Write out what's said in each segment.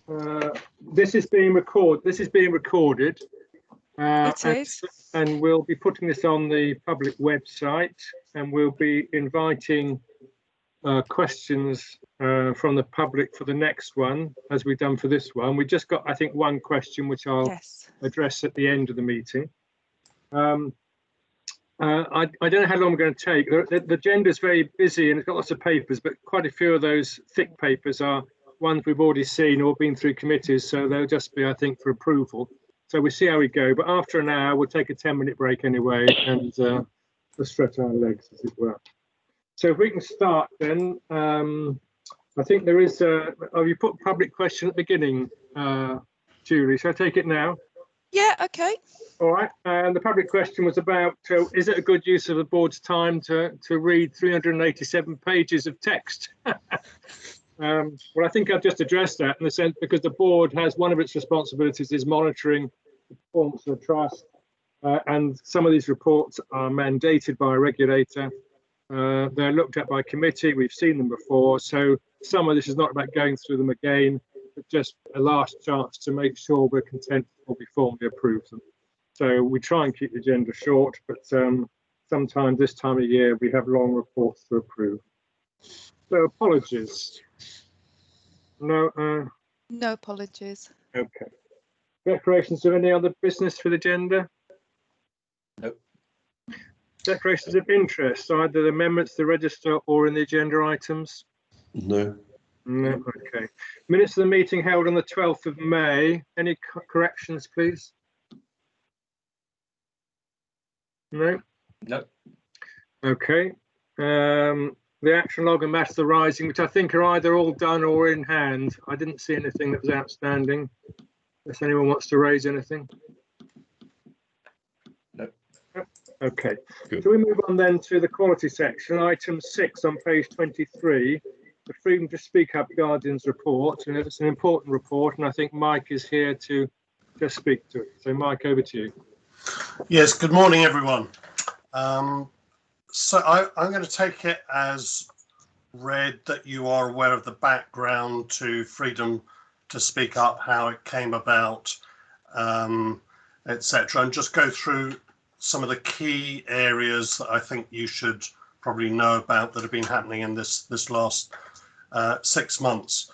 This is being recorded. It is. And we'll be putting this on the public website, and we'll be inviting questions from the public for the next one, as we've done for this one. We just got, I think, one question, which I'll address at the end of the meeting. I don't know how long we're going to take. The agenda is very busy and it's got lots of papers, but quite a few of those thick papers are ones we've already seen or been through committees, so they'll just be, I think, for approval. So we'll see how we go, but after an hour, we'll take a 10-minute break anyway, and we'll stretch our legs, as it were. So if we can start then, I think there is you put public question at the beginning, Julie, shall I take it now? Yeah, okay. All right, and the public question was about, is it a good use of the board's time to read 387 pages of text? Well, I think I've just addressed that in the sense because the board has one of its responsibilities is monitoring the performance of the trust, and some of these reports are mandated by a regulator. They're looked at by committee. We've seen them before, so some of this is not about going through them again, but just a last chance to make sure we're content before we formally approve them. So we try and keep the agenda short, but sometimes this time of year we have long reports to approve. So apologies. No. No apologies. Okay. Declarations of any other business for the agenda? Nope. Declarations of interest, either the amendments to the register or in the agenda items? No. No. Okay. Minutes of the meeting held on the 12th of May. Any corrections, please? No. No. Okay. The action log and matters arising, which I think are either all done or in hand. I didn't see anything that was outstanding. If anyone wants to raise anything. No. Okay. Good. So we move on then to the quality section, item 6 on page 23, the Freedom to Speak Up Guardian's report. And it's an important report, and I think Mike is here to just speak to it. So Mike, over to you. Yes, good morning, everyone. So I'm going to take it as read that you are aware of the background to Freedom to Speak Up, how it came about, etc., and just go through some of the key areas that I think you should probably know about that have been happening in this last 6 months.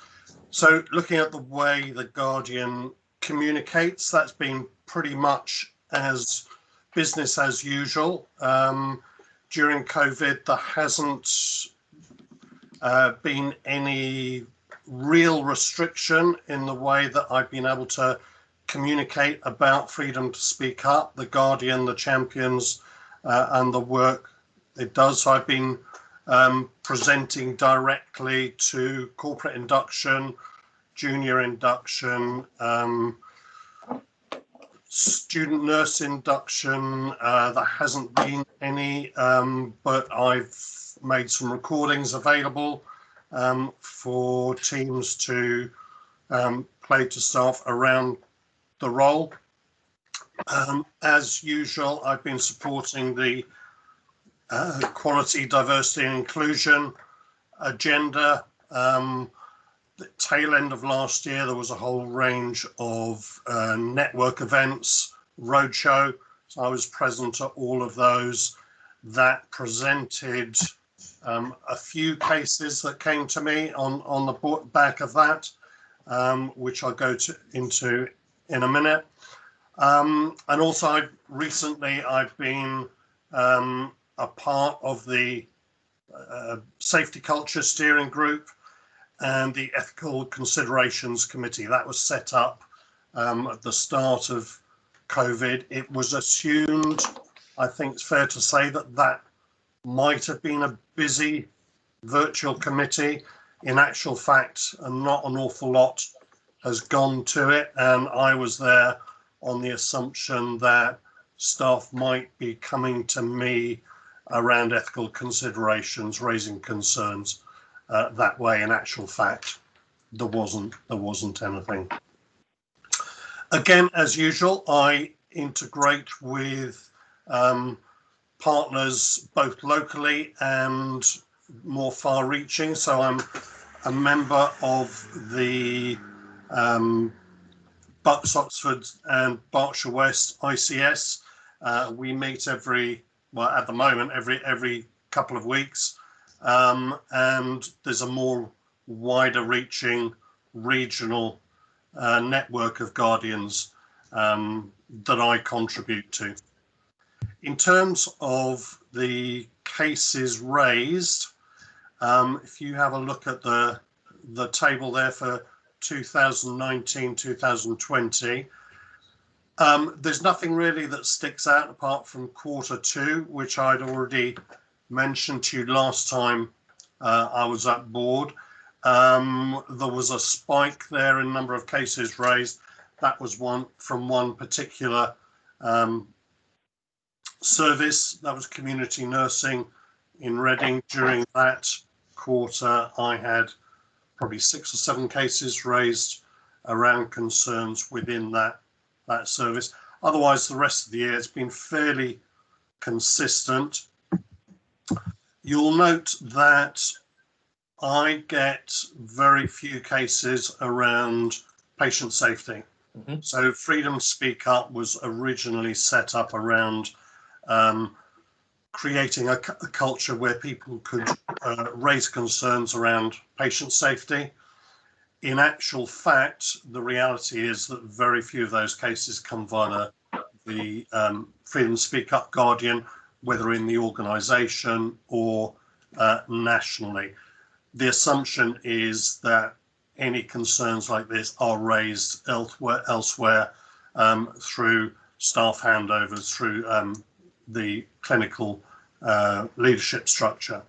So looking at the way the Guardian communicates, that's been pretty much as business as usual. During COVID, there hasn't been any real restriction in the way that I've been able to communicate about Freedom to Speak Up, the Guardian, the champions, and the work it does. So I've been presenting directly to corporate induction, junior induction, student nurse induction. There hasn't been any, but I've made some recordings available for teams to play to staff around the role. As usual, I've been supporting the quality, diversity and inclusion agenda. The tail end of last year, there was a whole range of network events, roadshow. So I was present at all of those. That presented a few cases that came to me on the back of that, which I'll go into in a minute. And also I've been a part of the Safety Culture Steering Group and the Ethical Considerations Committee. That was set up at the start of COVID. It was assumed, I think it's fair to say, that might have been a busy virtual committee. In actual fact, not an awful lot has gone to it, and I was there on the assumption that staff might be coming to me around ethical considerations, raising concerns that way. In actual fact, there wasn't anything. Again, as usual, I integrate with partners both locally and more far-reaching. So I'm a member of the Bucks, Oxford and Berkshire West ICS. We meet at the moment, every couple of weeks. And there's a more wider reaching regional network of guardians that I contribute to. In terms of the cases raised, if you have a look at the table there for 2019-2020, there's nothing really that sticks out apart from Q2, which I'd already mentioned to you last time I was at board. There was a spike there in number of cases raised. That was from one particular service, that was community nursing in Reading. During that quarter, I had probably 6 or 7 cases raised around concerns within that service. Otherwise, the rest of the year it's been fairly consistent. You'll note that I get very few cases around patient safety. So Freedom to Speak Up was originally set up around creating a culture where people could raise concerns around patient safety. In actual fact, the reality is that very few of those cases come via the Freedom to Speak Up Guardian, whether in the organisation or nationally. The assumption is that any concerns like this are raised elsewhere through staff handovers, through the clinical leadership structure.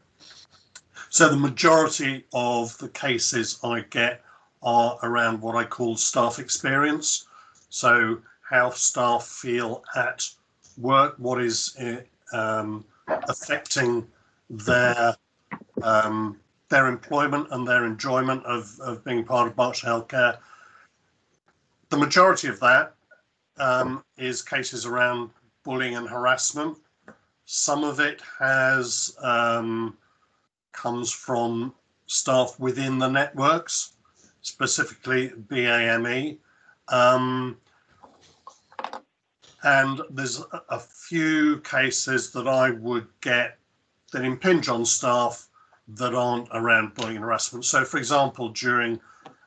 So the majority of the cases I get are around what I call staff experience. So how staff feel at work, what is affecting their employment and their enjoyment of being part of Berkshire Healthcare. The majority of that is cases around bullying and harassment. Some of it has comes from staff within the networks, specifically BAME. And there's a few cases that I would get that impinge on staff that aren't around bullying and harassment. So, for example, during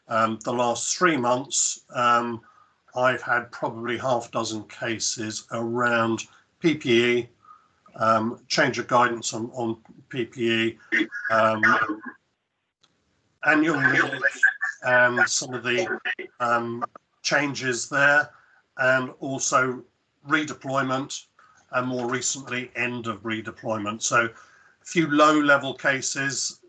the last 3 months, I've had probably half a dozen cases around PPE, change of guidance on PPE, annual leave, and some of the changes there, and also redeployment, and more recently end of redeployment. So a few low-level cases.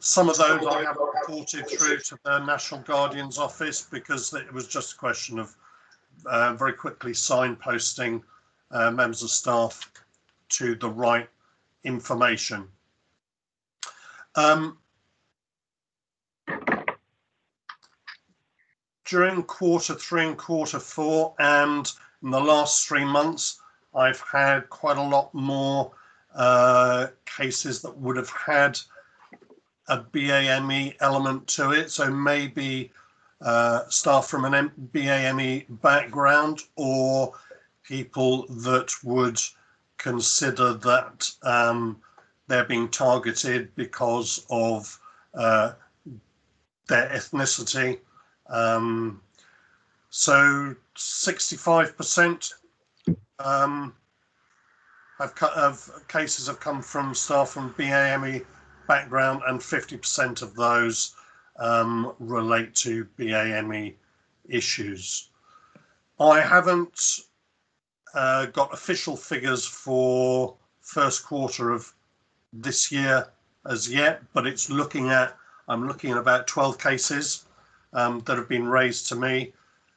Some of those I haven't reported through to the National Guardian's office because it was just a question of very quickly signposting members of staff to the right information. During Q3 and Q4 and in the last 3 months, I've had quite a lot more cases that would have had a BAME element to it. So maybe staff from an BAME background, or people that would consider that they're being targeted because of their ethnicity. So 65% of cases have come from staff from BAME background, and 50% of those relate to BAME issues. I haven't got official figures for first quarter of this year as yet, but it's I'm looking at about 12 cases that have been raised to me.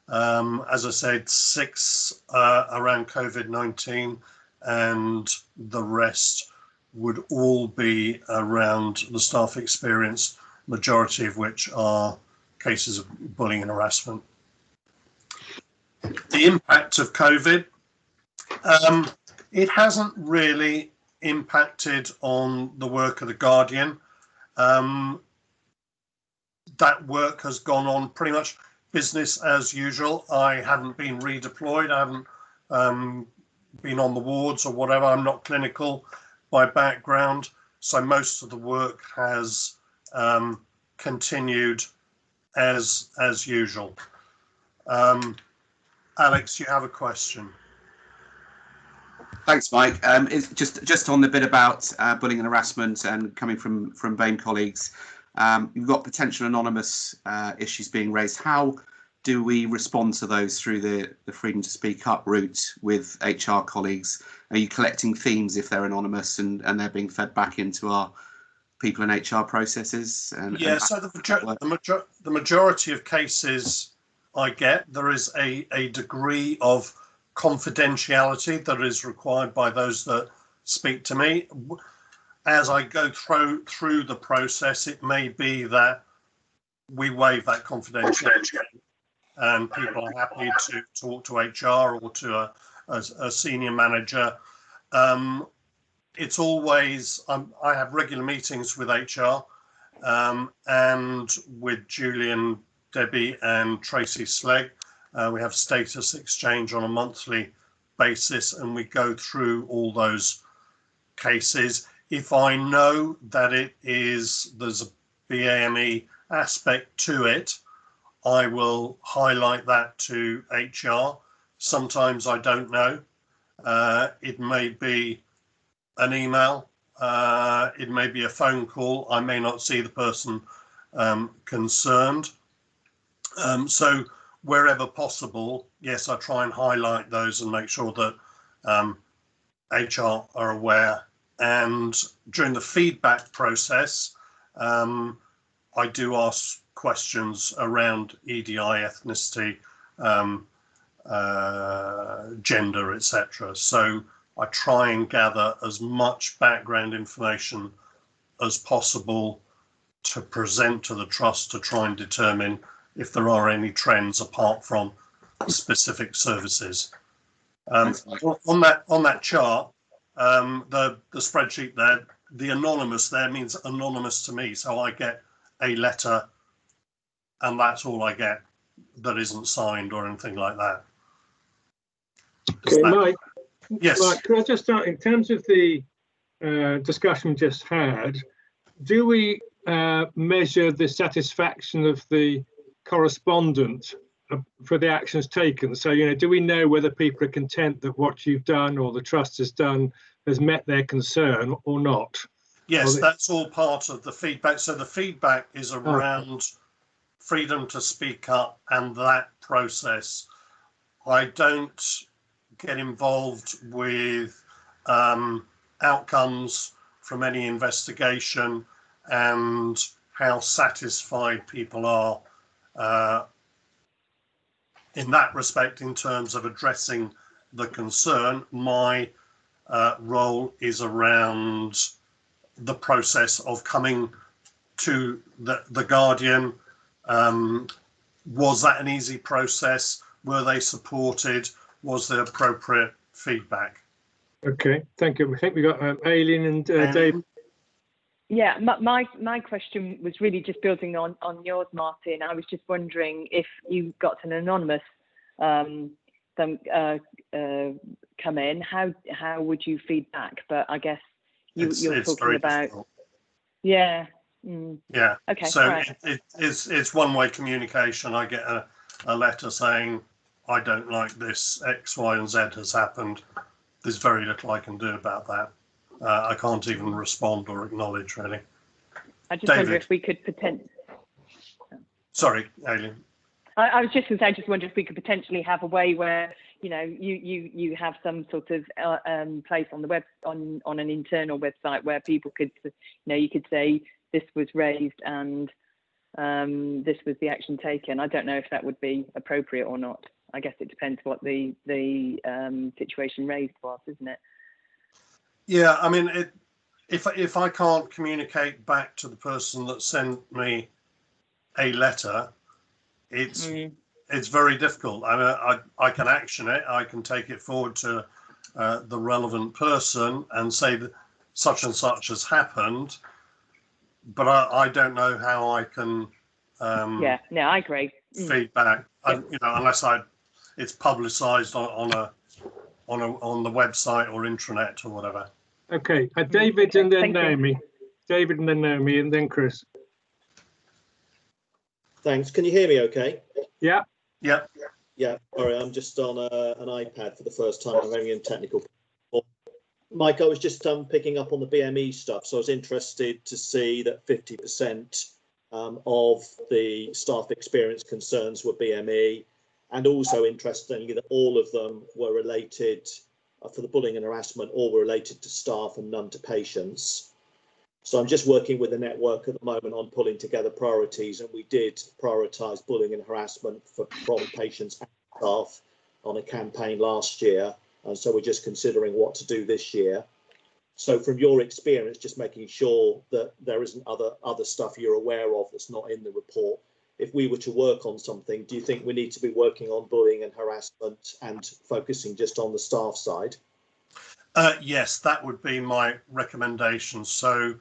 As I said, 6 around COVID-19, and the rest would all be around the staff experience, majority of which are cases of bullying and harassment. The impact of COVID, it hasn't really impacted on the work of the Guardian. that work has gone on pretty much business as usual. I haven't been redeployed. I haven't been on the wards or whatever. I'm not clinical by background, so most of the work has continued as usual. Alex, you have a question? Thanks, Mike. It's just on the bit about bullying and harassment and coming from BAME colleagues. You've got potential anonymous issues being raised. How do we respond to those through the freedom to speak up route with HR colleagues? Are you collecting themes if they're anonymous and they're being fed back into our people in HR processes? Yeah, so the majority of cases I get, there is a degree of confidentiality that is required by those that speak to me. As I go through the process, it may be that we waive that confidentiality and people are happy to talk to HR or to a senior manager. It's always, I have regular meetings with HR and with Julian, Debbie and Tracy Slegg. We have status exchange on a monthly basis and we go through all those cases. If I know that there's a BAME aspect to it, I will highlight that to HR. Sometimes I don't know. It may be an email, it may be a phone call. I may not see the person concerned. So wherever possible, yes, I try and highlight those and make sure that HR are aware. And during the feedback process, I do ask questions around EDI, ethnicity, gender, etc. So I try and gather as much background information as possible to present to the trust to try and determine if there are any trends apart from specific services. On that chart, the spreadsheet there, the anonymous there means anonymous to me. So I get a letter and that's all I get that isn't signed or anything like that. Okay, Mike. Yes. Mike, can I just start in terms of the discussion we just had? Do we measure the satisfaction of the correspondent for the actions taken? So, you know, do we know whether people are content that what you've done or the trust has done has met their concern or not? Yes, that's all part of the feedback. So the feedback is around freedom to speak up and that process. I don't get involved with outcomes from any investigation and how satisfied people are in that respect in terms of addressing the concern. My role is around the process of coming to the Guardian. Was that an easy process? Were they supported? Was there appropriate feedback? Okay, thank you. I think we got Aileen and Dave. Yeah, my question was really just building on yours, Martin. I was just wondering if you got an anonymous come in, how would you feed back? But I guess you're talking about difficult. Yeah. Yeah. Okay. So right. it's one-way communication. I get a letter saying I don't like this, X, Y, and Z has happened. There's very little I can do about that. I can't even respond or acknowledge, really. I just wonder if we could Sorry, Aileen. I was just going to say, I just wonder if we could potentially have a way where, you know, you have some sort of place on the web, on an internal website where people could, you know, you could say this was raised and this was the action taken. I don't know if that would be appropriate or not. I guess it depends what the situation raised was, isn't it? Yeah, I mean, if I can't communicate back to the person that sent me a letter, it's very difficult. I can action it. I can take it forward to the relevant person and say that such and such has happened, but I don't know how I can Yeah, no, I agree. feedback. Unless it's publicised on the website or intranet or whatever. Okay, David and then Thank you. Naomi. David and then Naomi and then Chris. Thanks. Can you hear me okay? Yeah. Yeah. Yeah, sorry, I'm just on an iPad for the first time. I'm having a technical problem. Mike, I was just picking up on the BME stuff. So I was interested to see that 50% of the staff experience concerns were BME, and also interestingly that all of them were related for the bullying and harassment, all were related to staff and none to patients. So I'm just working with the network at the moment on pulling together priorities, and we did prioritise bullying and harassment from patients and staff on a campaign last year, and so we're just considering what to do this year. So from your experience, just making sure that there isn't other stuff you're aware of that's not in the report. If we were to work on something, do you think we need to be working on bullying and harassment and focusing just on the staff side? Yes, that would be my recommendation. So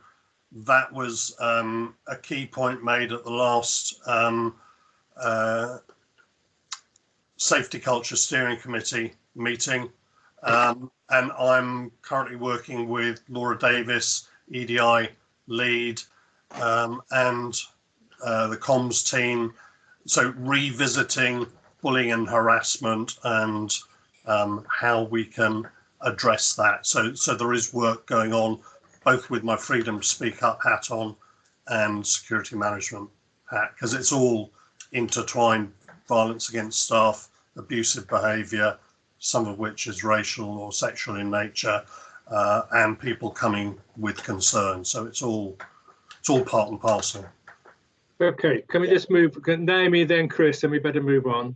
that was a key point made at the last Safety Culture Steering Committee meeting. And I'm currently working with Laura Davis, EDI lead, and the comms team. So revisiting bullying and harassment and how we can address that. So there is work going on, both with my Freedom to Speak Up hat on and security management hat, because it's all intertwined: violence against staff, abusive behaviour, some of which is racial or sexual in nature, and people coming with concerns. So it's all part and parcel. Okay, can we just move? Naomi, then Chris, and we better move on.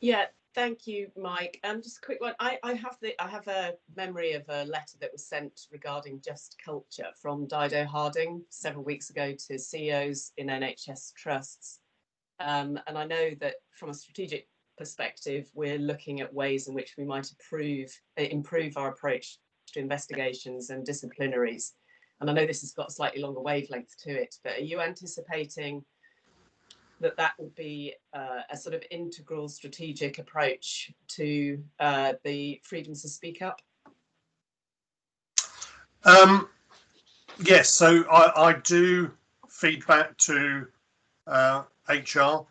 Yeah, thank you, Mike. Just a quick one. I have a memory of a letter that was sent regarding just culture from Dido Harding several weeks ago to CEOs in NHS trusts, and I know that from a strategic perspective, we're looking at ways in which we might improve our approach to investigations and disciplinaries. And I know this has got a slightly longer wavelength to it, but are you anticipating that will be a sort of integral strategic approach to the freedoms to speak up? Yes, so I do feedback to HR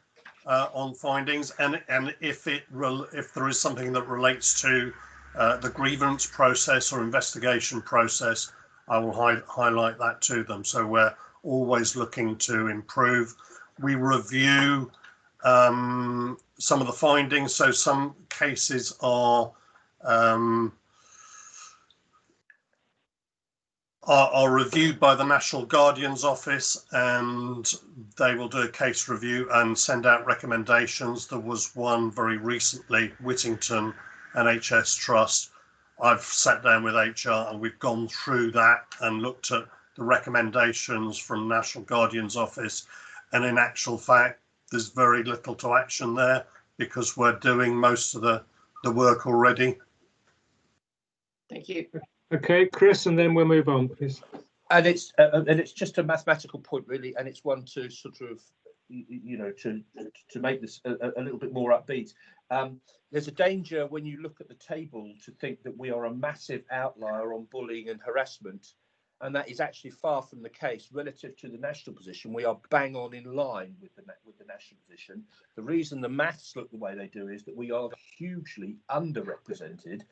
on findings, and if there is something that relates to the grievance process or investigation process, I will highlight that to them. So we're always looking to improve. We review some of the findings. So some cases are reviewed by the National Guardian's Office, and they will do a case review and send out recommendations. There was one very recently, Whittington NHS Trust. I've sat down with HR and we've gone through that and looked at the recommendations from National Guardian's Office, and in actual fact there's very little to action there because we're doing most of the work already. Thank you. Okay, Chris, and then we'll move on, please. And it's just a mathematical point, really, and it's one to sort of, to make this a little bit more upbeat. There's a danger when you look at the table to think that we are a massive outlier on bullying and harassment, and that is actually far from the case relative to the national position. We are bang on in line with the national position. The reason the maths look the way they do is that we are hugely underrepresented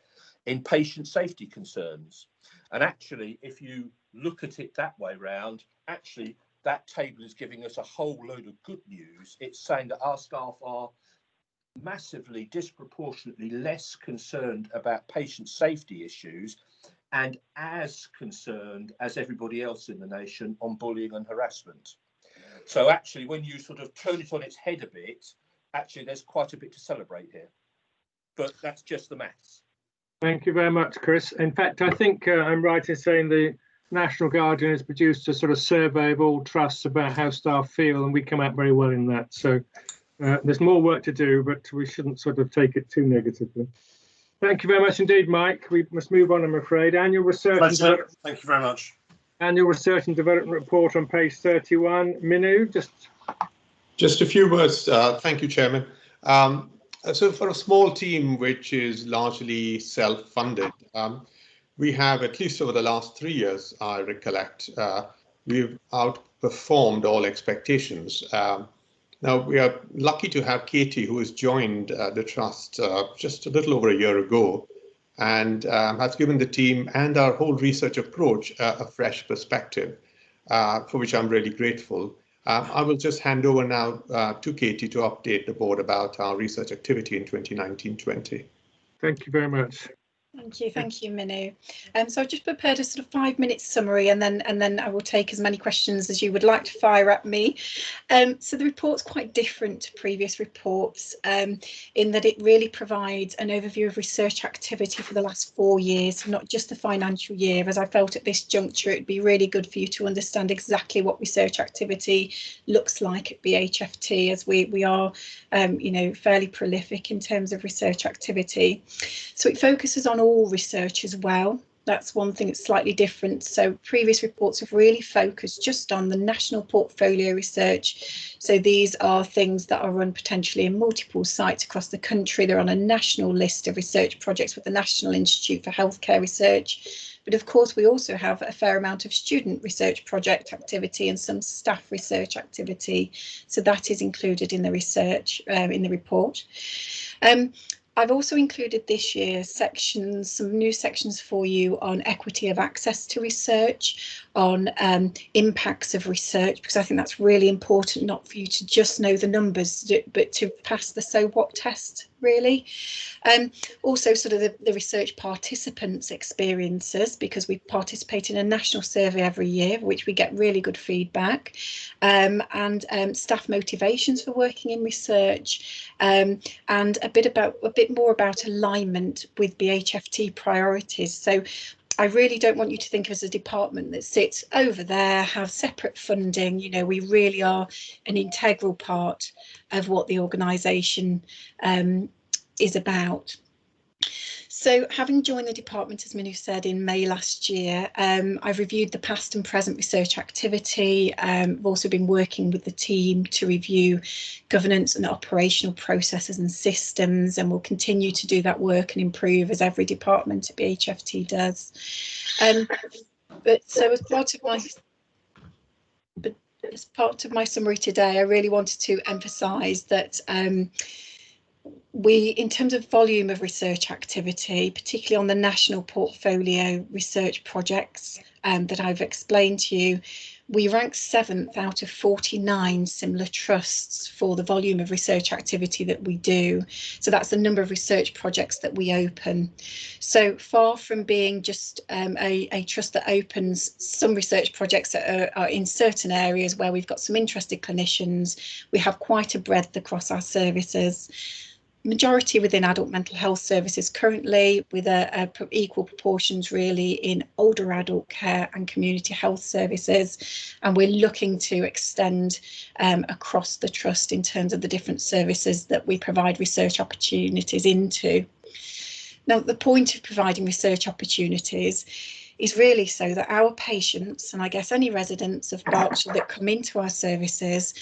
in patient safety concerns. And actually, if you look at it that way round, actually that table is giving us a whole load of good news. It's saying that our staff are massively, disproportionately less concerned about patient safety issues and as concerned as everybody else in the nation on bullying and harassment. So actually, when you sort of turn it on its head a bit, actually there's quite a bit to celebrate here. But that's just the maths. Thank you very much, Chris. In fact, I think I'm right in saying the National Guardian has produced a sort of survey of all trusts about how staff feel, and we come out very well in that. So there's more work to do, but we shouldn't sort of take it too negatively. Thank you very much indeed, Mike. We must move on, I'm afraid. Annual research. Thank you very much. Annual research and development report on page 31. Minu, just Just a few words. Thank you, Chairman. So for a small team, which is largely self-funded, we have, at least over the last 3 years, I recollect, we've outperformed all expectations. Now, we are lucky to have Katie, who has joined the Trust just a little over a year ago, and has given the team and our whole research approach a fresh perspective, for which I'm really grateful. I will just hand over now to Katie to update the board about our research activity in 2019-20. Thank you very much. Thank you, Minu. So I've just prepared a sort of 5-minute summary, and then I will take as many questions as you would like to fire at me. So the report's quite different to previous reports in that it really provides an overview of research activity for the last 4 years, not just the financial year, as I felt at this juncture it'd be really good for you to understand exactly what research activity looks like at BHFT, as we are you know, fairly prolific in terms of research activity. So it focuses on all research as well. That's one thing that's slightly different. So previous reports have really focused just on the national portfolio research. So these are things that are run potentially in multiple sites across the country. They're on a national list of research projects with the National Institute for Healthcare Research. But of course, we also have a fair amount of student research project activity and some staff research activity. So that is included in the research in the report. I've also included this year some new sections for you on equity of access to research, on impacts of research, because I think that's really important, not for you to just know the numbers, but to pass the so what test, really. Also sort of the research participants' experiences, because we participate in a national survey every year, which we get really good feedback, and staff motivations for working in research, and a bit more about alignment with BHFT priorities. So I really don't want you to think of us as a department that sits over there, have separate funding. You know, we really are an integral part of what the organisation is about. So having joined the department, as Manu said, in May last year, I've reviewed the past and present research activity. I've also been working with the team to review governance and operational processes and systems, and we'll continue to do that work and improve as every department at BHFT does. But as part of my summary today, I really wanted to emphasise that in terms of volume of research activity, particularly on the national portfolio research projects that I've explained to you, we rank 7th out of 49 similar trusts for the volume of research activity that we do. So that's the number of research projects that we open. So far from being just a trust that opens some research projects that are in certain areas where we've got some interested clinicians, we have quite a breadth across our services. Majority within adult mental health services currently, with equal proportions really in older adult care and community health services, and we're looking to extend across the trust in terms of the different services that we provide research opportunities into. Now, the point of providing research opportunities is really so that our patients, and I guess any residents of Berkshire that come into our services,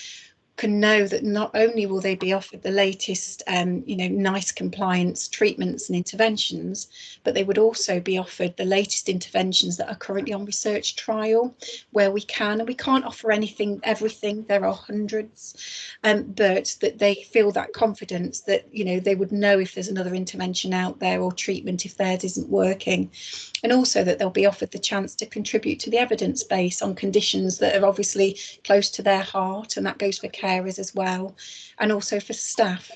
can know that not only will they be offered the latest, NICE compliance treatments and interventions, but they would also be offered the latest interventions that are currently on research trial, where we can, and we can't offer everything, there are hundreds, but that they feel that confidence that, they would know if there's another intervention out there or treatment if theirs isn't working. And also that they'll be offered the chance to contribute to the evidence base on conditions that are obviously close to their heart, and that goes for carers as well, and also for staff.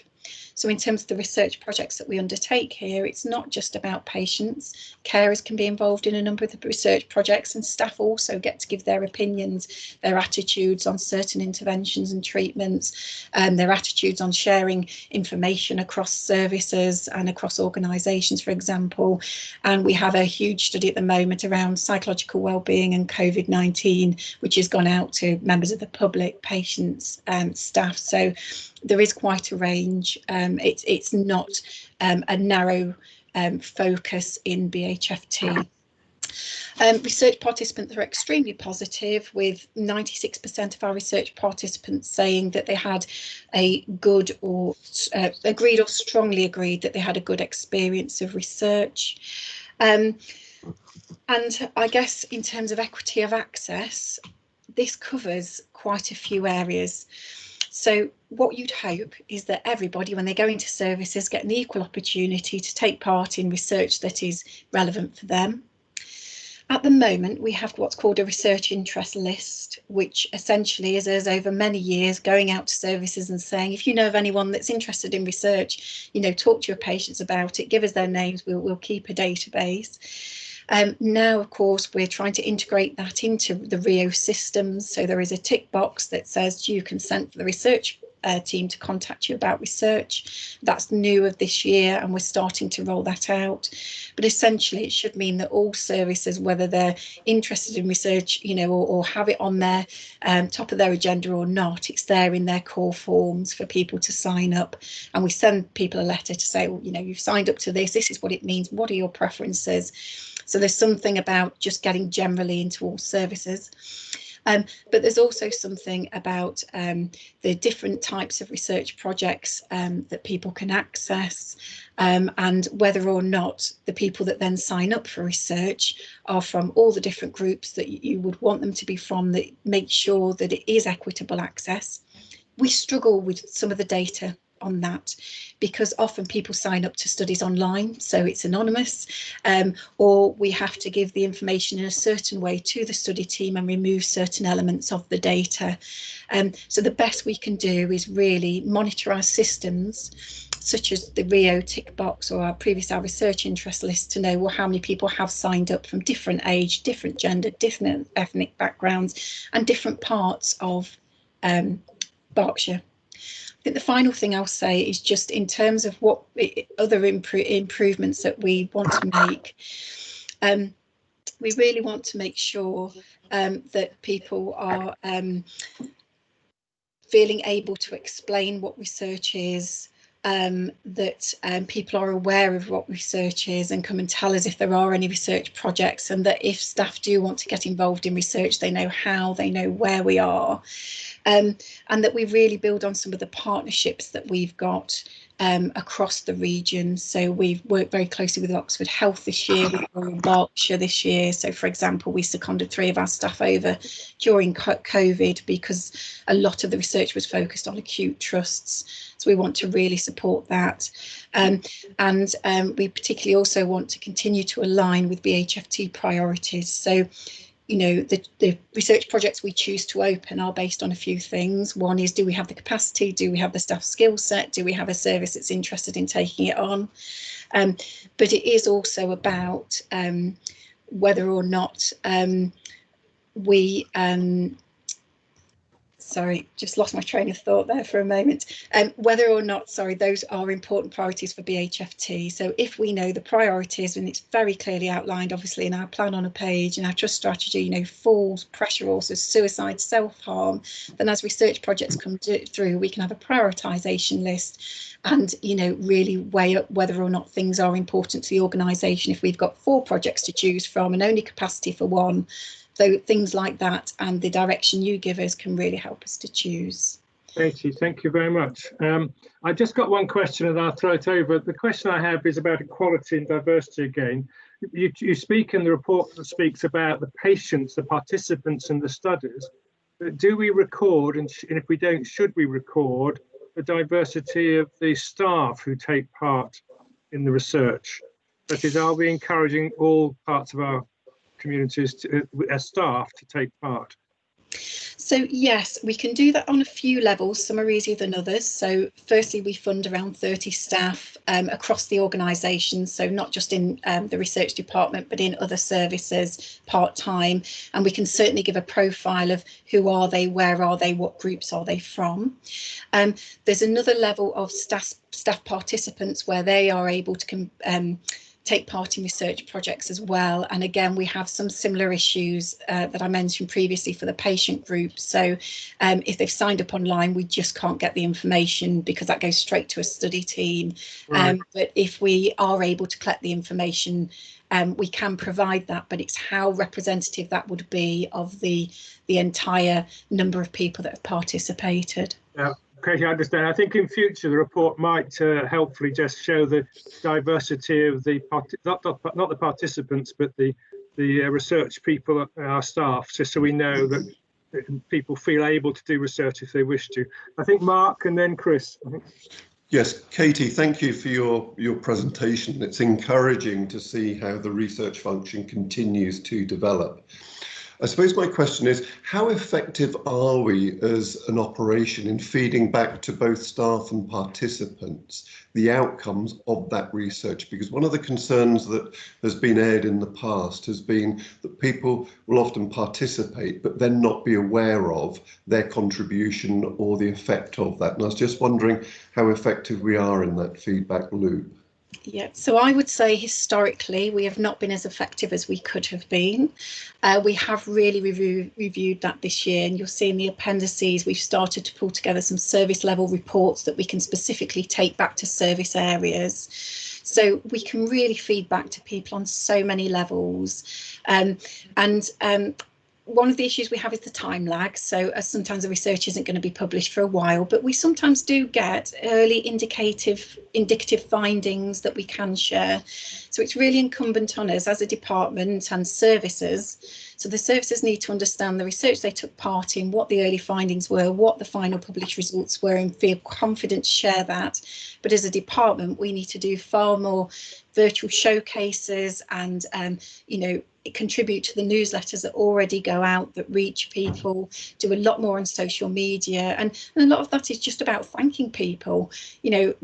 So in terms of the research projects that we undertake here, it's not just about patients. Carers can be involved in a number of the research projects, and staff also get to give their opinions, their attitudes on certain interventions and treatments, and their attitudes on sharing information across services and across organisations, for example. And we have a huge study at the moment around psychological wellbeing and COVID-19, which has gone out to members of the public, patients, staff. So there is quite a range. It's not a narrow focus in BHFT. Research participants are extremely positive, with 96% of our research participants saying that they had a good or agreed or strongly agreed that they had a good experience of research. And I guess in terms of equity of access, this covers quite a few areas. So what you'd hope is that everybody, when they go into services, get an equal opportunity to take part in research that is relevant for them. At the moment, we have what's called a research interest list, which essentially is us over many years going out to services and saying, if you know of anyone that's interested in research, you know, talk to your patients about it, give us their names, we'll keep a database. Now, of course, we're trying to integrate that into the Rio systems. So there is a tick box that says, do you consent for the research team to contact you about research? That's new of this year, and we're starting to roll that out. But essentially, it should mean that all services, whether they're interested in research, you know, or have it on their top of their agenda or not, it's there in their core forms for people to sign up. And we send people a letter to say, well, you know, you've signed up to this. This is what it means. What are your preferences? So there's something about just getting generally into all services. But there's also something about the different types of research projects that people can access, and whether or not the people that then sign up for research are from all the different groups that you would want them to be from, that make sure that it is equitable access. We struggle with some of the data on that, because often people sign up to studies online, so it's anonymous, or we have to give the information in a certain way to the study team and remove certain elements of the data. So the best we can do is really monitor our systems, such as the Rio tick box or our research interest list, to know, well, how many people have signed up from different age, different gender, different ethnic backgrounds, and different parts of Berkshire. I think the final thing I'll say is just in terms of what other improvements that we want to make. We really want to make sure that people are feeling able to explain what research is, that people are aware of what research is and come and tell us if there are any research projects, and that if staff do want to get involved in research, they know how, they know where we are. And that we really build on some of the partnerships that we've got across the region. So we've worked very closely with Oxford Health this year, with Royal Berkshire this year. So, for example, we seconded 3 of our staff over during COVID because a lot of the research was focused on acute trusts. So we want to really support that. And we particularly also want to continue to align with BHFT priorities. So, you know, the research projects we choose to open are based on a few things. One is, do we have the capacity? Do we have the staff skill set? Do we have a service that's interested in taking it on? But it is also about whether or not we sorry, just lost my train of thought there for a moment. Whether or not, sorry, those are important priorities for BHFT. So if we know the priorities, and it's very clearly outlined, obviously, in our plan on a page and our trust strategy, you know, falls, pressure ulcers, suicide, self-harm, then as research projects come through, we can have a prioritisation list and, you know, really weigh up whether or not things are important to the organisation. If we've got 4 projects to choose from and only capacity for 1, so things like that and the direction you give us can really help us to choose. Katie, thank you very much. I just got one question and I'll throw it over. The question I have is about equality and diversity again. You speak in the report that speaks about the patients, the participants in the studies. But do we record, and if we don't, should we record the diversity of the staff who take part in the research? That is, are we encouraging all parts of our communities as staff to take part? So yes, we can do that on a few levels. Some are easier than others. So firstly, we fund around 30 staff across the organisation, so not just in the research department, but in other services part-time. And we can certainly give a profile of who are they, where are they, what groups are they from. There's another level of staff participants where they are able to take part in research projects as well. And again, we have some similar issues that I mentioned previously for the patient group. So if they've signed up online, we just can't get the information because that goes straight to a study team. Right. But if we are able to collect the information, we can provide that, but it's how representative that would be of the entire number of people that have participated. Yeah. Okay, I understand. I think in future the report might helpfully just show the diversity of the not the participants, but the research people, our staff, just so we know that people feel able to do research if they wish to. I think Mark and then Chris. Yes, Katie, thank you for your presentation. It's encouraging to see how the research function continues to develop. I suppose my question is, how effective are we as an operation in feeding back to both staff and participants the outcomes of that research? Because one of the concerns that has been aired in the past has been that people will often participate but then not be aware of their contribution or the effect of that. And I was just wondering how effective we are in that feedback loop. Yeah, so I would say historically we have not been as effective as we could have been. We have really reviewed that this year, and you'll see in the appendices we've started to pull together some service level reports that we can specifically take back to service areas. So we can really feed back to people on so many levels. One of the issues we have is the time lag. So sometimes the research isn't going to be published for a while, but we sometimes do get early indicative findings that we can share. So it's really incumbent on us as a department and services. So the services need to understand the research they took part in, what the early findings were, what the final published results were, and feel confident to share that. But as a department, we need to do far more virtual showcases and, contribute to the newsletters that already go out that reach people, do a lot more on social media, and a lot of that is just about thanking people,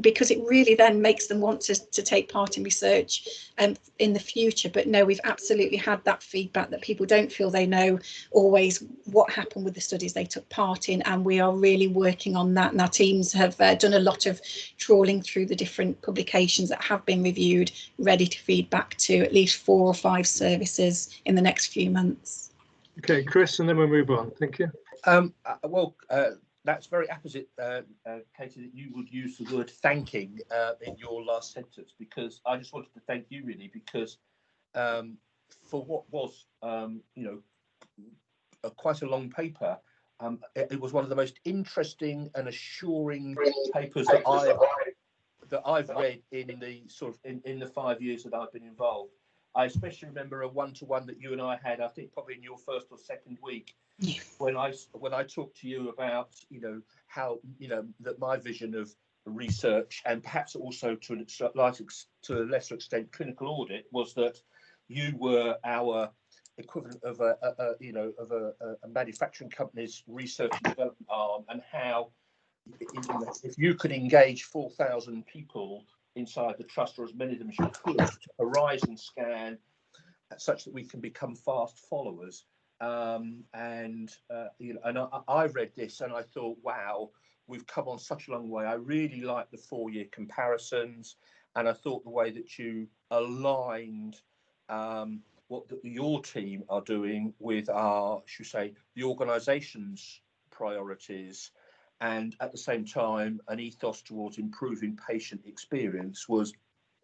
because it really then makes them want to take part in research in the future. But no, we've absolutely had that feedback that people don't feel they know always what happened with the studies they took part in, and we are really working on that, and our teams have done a lot of trawling through the different publications that have been reviewed, ready to feed back to at least 4 or 5 services in the next few months. Okay, Chris, and then we'll move on. Thank you. That's very apposite, Katie, that you would use the word thanking in your last sentence, because I just wanted to thank you really, because for what was, quite a long paper, it was one of the most interesting and assuring papers that I've read in the in the 5 years that I've been involved. I especially remember a one-to-one that you and I had, I think probably in your first or second week, when I talked to you about, how, that my vision of research, and perhaps also to a lesser extent clinical audit, was that you were our equivalent of a manufacturing company's research and development arm, and how if you could engage 4,000 people inside the trust, or as many of them as you could, to horizon scan such that we can become fast followers. And I read this and I thought, wow, we've come on such a long way. I really like the 4-year comparisons, and I thought the way that you aligned what your team are doing with our, should we say, the organisation's priorities, and at the same time an ethos towards improving patient experience, was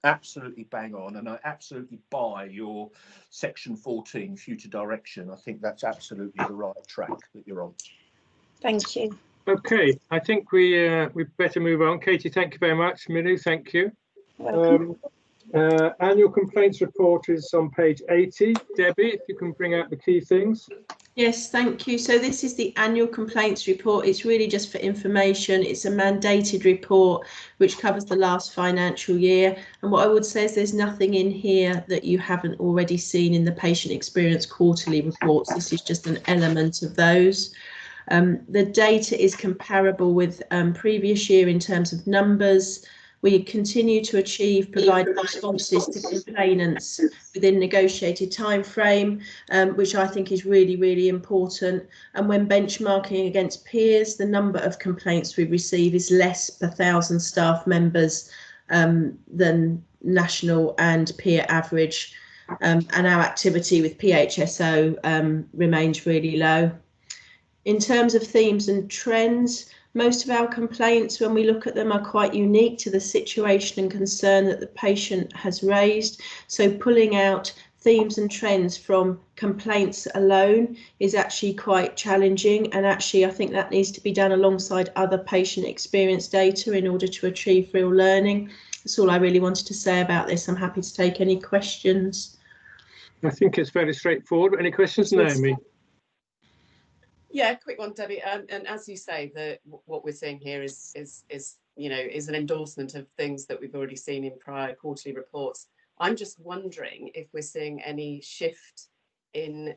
absolutely bang on. And I absolutely buy your section 14 future direction. I think that's absolutely the right track that you're on. Thank you. Okay, I think we better move on. Katie, thank you very much. Minu, thank you. Welcome. Annual complaints report is on page 80. Debbie, if you can bring out the key things. Yes, thank you. So this is the annual complaints report. It's really just for information. It's a mandated report which covers the last financial year. And what I would say is there's nothing in here that you haven't already seen in the patient experience quarterly reports. This is just an element of those. The data is comparable with previous year in terms of numbers. We continue to provide responses to complainants within negotiated time frame, which I think is really, really important. And when benchmarking against peers, the number of complaints we receive is less per 1,000 staff members than national and peer average, and our activity with PHSO remains really low. In terms of themes and trends, most of our complaints, when we look at them, are quite unique to the situation and concern that the patient has raised. So pulling out themes and trends from complaints alone is actually quite challenging, and actually I think that needs to be done alongside other patient experience data in order to achieve real learning. That's all I really wanted to say about this. I'm happy to take any questions. I think it's fairly straightforward. Any questions, Naomi? Yeah, quick one, Debbie. And as you say, what we're seeing here is an endorsement of things that we've already seen in prior quarterly reports. I'm just wondering if we're seeing any shift in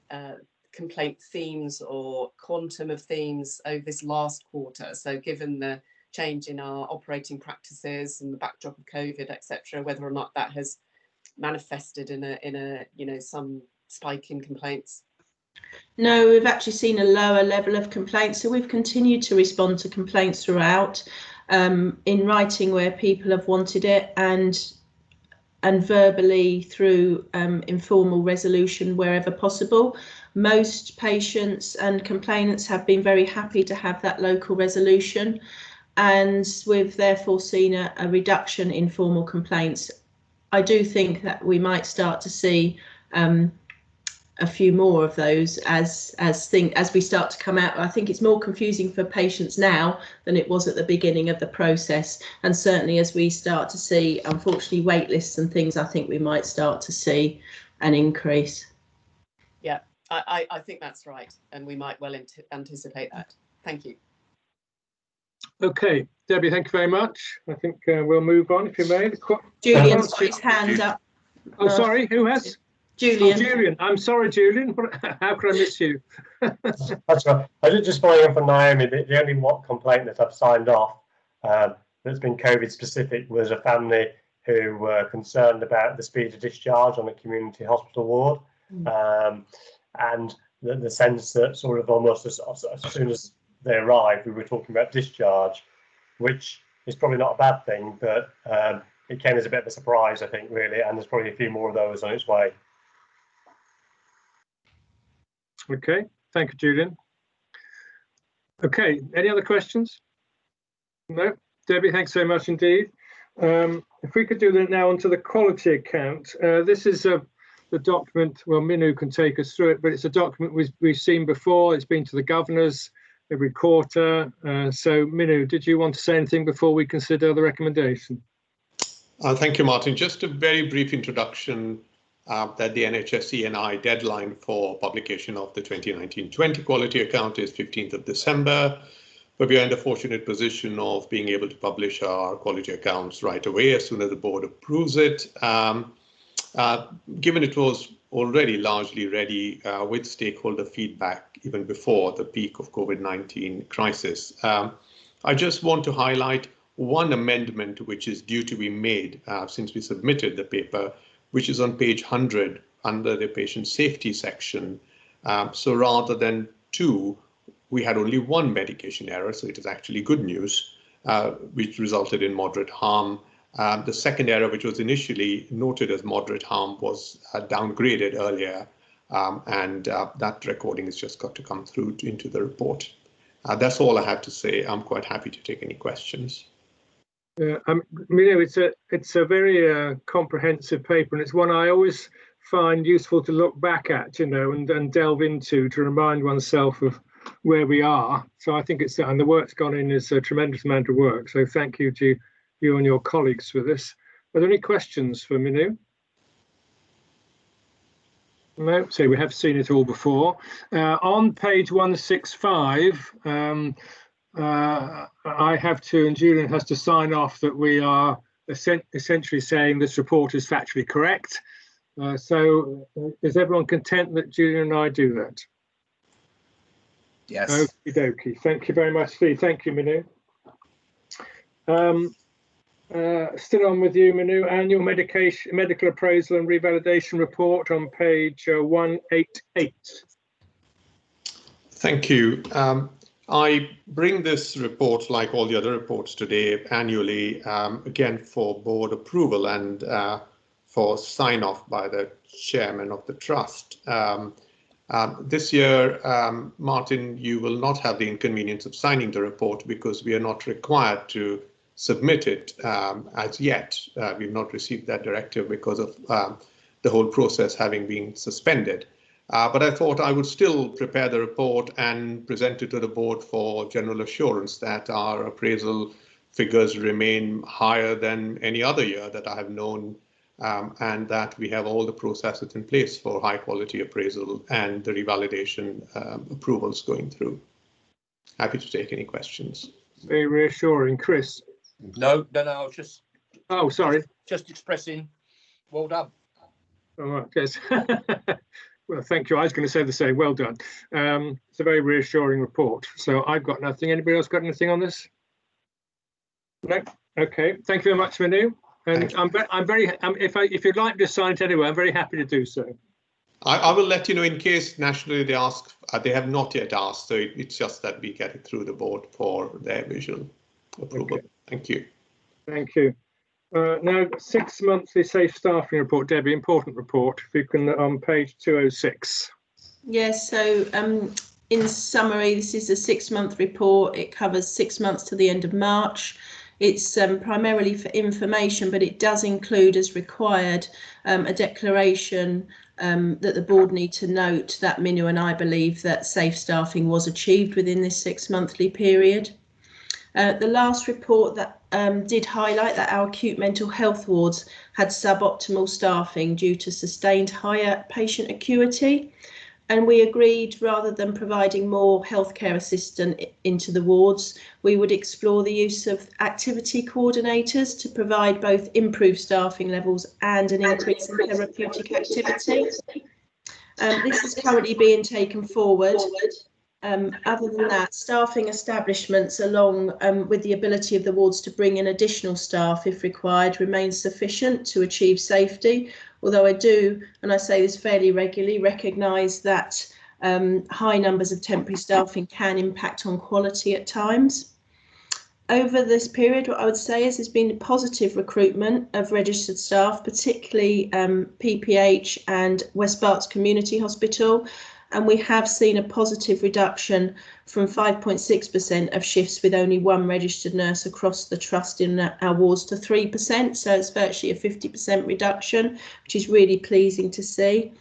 complaint themes or quantum of themes over this last quarter. So given the change in our operating practices and the backdrop of COVID, etc., whether or not that has manifested in a some spike in complaints. No, we've actually seen a lower level of complaints. So we've continued to respond to complaints throughout, in writing where people have wanted it, and verbally through informal resolution wherever possible. Most patients and complainants have been very happy to have that local resolution, and we've therefore seen a reduction in formal complaints. I do think that we might start to see a few more of those as we start to come out. I think it's more confusing for patients now than it was at the beginning of the process, and certainly as we start to see, unfortunately, wait lists and things, I think we might start to see an increase. Yeah, I think that's right, and we might well anticipate that. Thank you. Okay, Debbie, thank you very much. I think we'll move on, if you may. Julian's got his hand up. Oh, sorry, who has? Julian. Oh, Julian, I'm sorry, Julian. How could I miss you? That's right. I was just following up on Naomi. The only complaint that I've signed off that's been COVID specific was a family who were concerned about the speed of discharge on a community hospital ward, and the sense that sort of almost as soon as they arrived, we were talking about discharge, which is probably not a bad thing, but it came as a bit of a surprise, I think, really, and there's probably a few more of those on its way. Okay, thank you, Julian. Okay, any other questions? No, Debbie, thanks so much indeed. If we could do that now onto the quality account. This is the document, well, Minu can take us through it, but it's a document we've seen before. It's been to the governors every quarter. So Minu, did you want to say anything before we consider the recommendation? Thank you, Martin. Just a very brief introduction. That the NHS-E&I deadline for publication of the 2019-20 quality account is 15th of December, but we are in the fortunate position of being able to publish our quality accounts right away as soon as the board approves it. Given it was already largely ready with stakeholder feedback even before the peak of COVID-19 crisis, I just want to highlight one amendment which is due to be made since we submitted the paper, which is on page 100 under the patient safety section. So rather than two, we had only one medication error, so it is actually good news, which resulted in moderate harm. The second error, which was initially noted as moderate harm, was downgraded earlier, and that recording has just got to come through into the report. That's all I have to say. I'm quite happy to take any questions. It's a very comprehensive paper, and it's one I always find useful to look back at, and delve into to remind oneself of where we are. So I think and the work's gone in is a tremendous amount of work. So thank you to you and your colleagues for this. Are there any questions for Minu? No, so we have seen it all before. On page 165, I have to, and Julian has to sign off that we are essentially saying this report is factually correct. So is everyone content that Julian and I do that? Yes. Okie dokie. Thank you very much, Steve. Thank you, Minu. Still on with you, Minu. Annual medical appraisal and revalidation report on page 188. Thank you. I bring this report, like all the other reports today, annually, again for board approval and for sign off by the chairman of the trust. This year, Martin, you will not have the inconvenience of signing the report because we are not required to submit it as yet. We've not received that directive because of the whole process having been suspended. But I thought I would still prepare the report and present it to the board for general assurance that our appraisal figures remain higher than any other year that I have known, and that we have all the processes in place for high quality appraisal and the revalidation approvals going through. Happy to take any questions. Very reassuring. Chris? No, I was just... Oh, sorry. Just expressing, well done. All right, yes. Well, thank you. I was going to say the same. Well done. It's a very reassuring report. So I've got nothing. Anybody else got anything on this? No. Okay. Thank you very much, Manu. And if you'd like to sign it anyway, I'm very happy to do so. I will let you know in case nationally they ask. They have not yet asked, so it's just that we get it through the board for their visual approval. Okay. Thank you. Thank you. Now, 6 monthly safe staffing report, Debbie, important report. If you can, on page 206. Yes, so in summary, this is a 6-month report. It covers 6 months to the end of March. It's primarily for information, but it does include, as required, a declaration that the board need to note that Minu and I believe that safe staffing was achieved within this 6-monthly period. The last report that did highlight that our acute mental health wards had suboptimal staffing due to sustained higher patient acuity. And we agreed, rather than providing more healthcare assistance into the wards, we would explore the use of activity coordinators to provide both improved staffing levels and an increase in therapeutic activity. This is currently being taken forward. Other than that, staffing establishments, along with the ability of the wards to bring in additional staff if required, remains sufficient to achieve safety. Although I do, and I say this fairly regularly, recognise that high numbers of temporary staffing can impact on quality at times. Over this period, what I would say is there's been a positive recruitment of registered staff, particularly PPH and West Berks Community Hospital. And we have seen a positive reduction from 5.6% of shifts with only one registered nurse across the trust in our wards to 3%. So it's virtually a 50% reduction, which is really pleasing to see.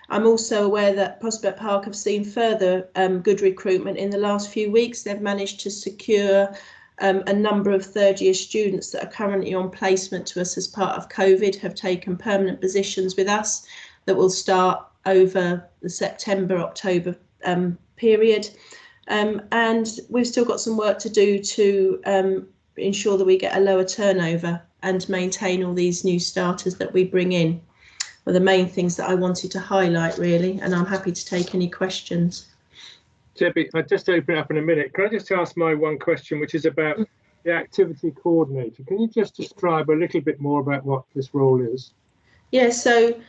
I'm also aware that Prospect Park have seen further good recruitment in the last few weeks. They've managed to secure a number of third-year students that are currently on placement to us as part of COVID, have taken permanent positions with us that will start over the September-October period. And we've still got some work to do to ensure that we get a lower turnover and maintain all these new starters that we bring in. Were the main things that I wanted to highlight, really, and I'm happy to take any questions. Debbie, I'll just open it up in a minute. Can I just ask my one question, which is about the activity coordinator? Can you just describe a little bit more about what this role is? Yeah, so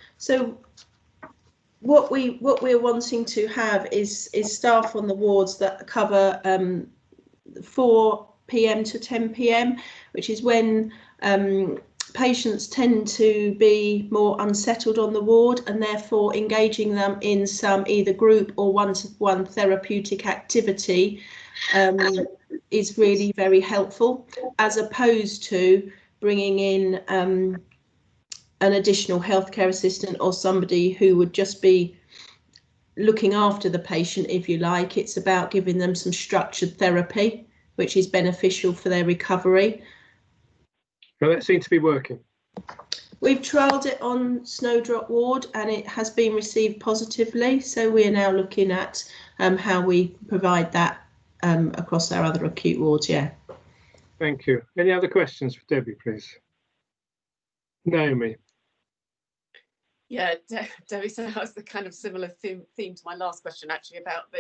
what we're wanting to have is staff on the wards that cover 4 p.m. to 10 p.m, which is when patients tend to be more unsettled on the ward, and therefore engaging them in some either group or one-to-one therapeutic activity is really very helpful, as opposed to bringing in an additional healthcare assistant or somebody who would just be looking after the patient, if you like. It's about giving them some structured therapy, which is beneficial for their recovery. Well, that seems to be working. We've trialled it on Snowdrop Ward and it has been received positively. So we are now looking at how we provide that across our other acute wards. Yeah. Thank you. Any other questions for Debbie, please? Naomi. Yeah, Debbie, so that was the kind of similar theme to my last question, actually, about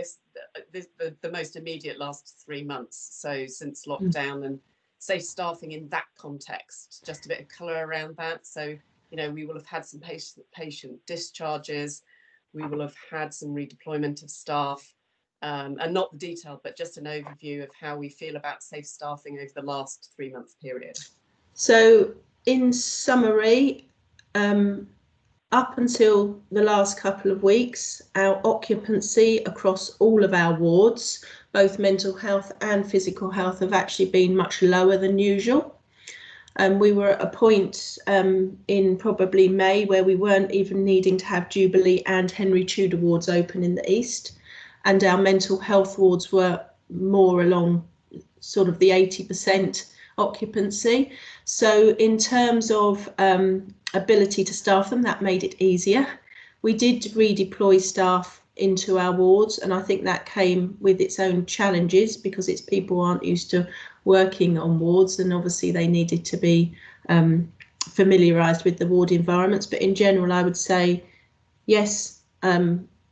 the most immediate last 3 months. So since lockdown and safe staffing in that context, just a bit of colour around that. So, you know, we will have had some patient discharges, we will have had some redeployment of staff, and not the detail, but just an overview of how we feel about safe staffing over the last 3-month period. So in summary, up until the last couple of weeks, our occupancy across all of our wards, both mental health and physical health, have actually been much lower than usual. We were at a point in probably May where we weren't even needing to have Jubilee and Henry Tudor wards open in the east, and our mental health wards were more along sort of the 80% occupancy. So in terms of ability to staff them, that made it easier. We did redeploy staff into our wards, and I think that came with its own challenges because it's people aren't used to working on wards, and obviously they needed to be familiarised with the ward environments. But in general, I would say yes,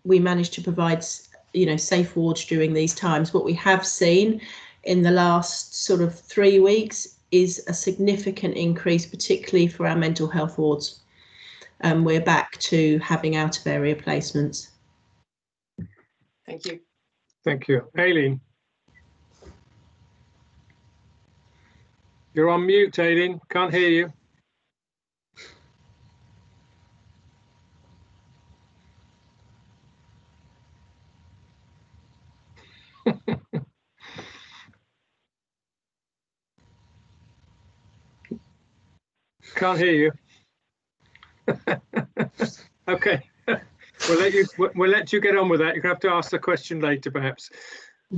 we managed to provide safe wards during these times. What we have seen in the last sort of 3 weeks is a significant increase, particularly for our mental health wards. We're back to having out of area placements. Thank you. Thank you. Aileen. You're on mute, Aileen. Can't hear you. Can't hear you. Okay. We'll let you get on with that. You're gonna have to ask the question later, perhaps.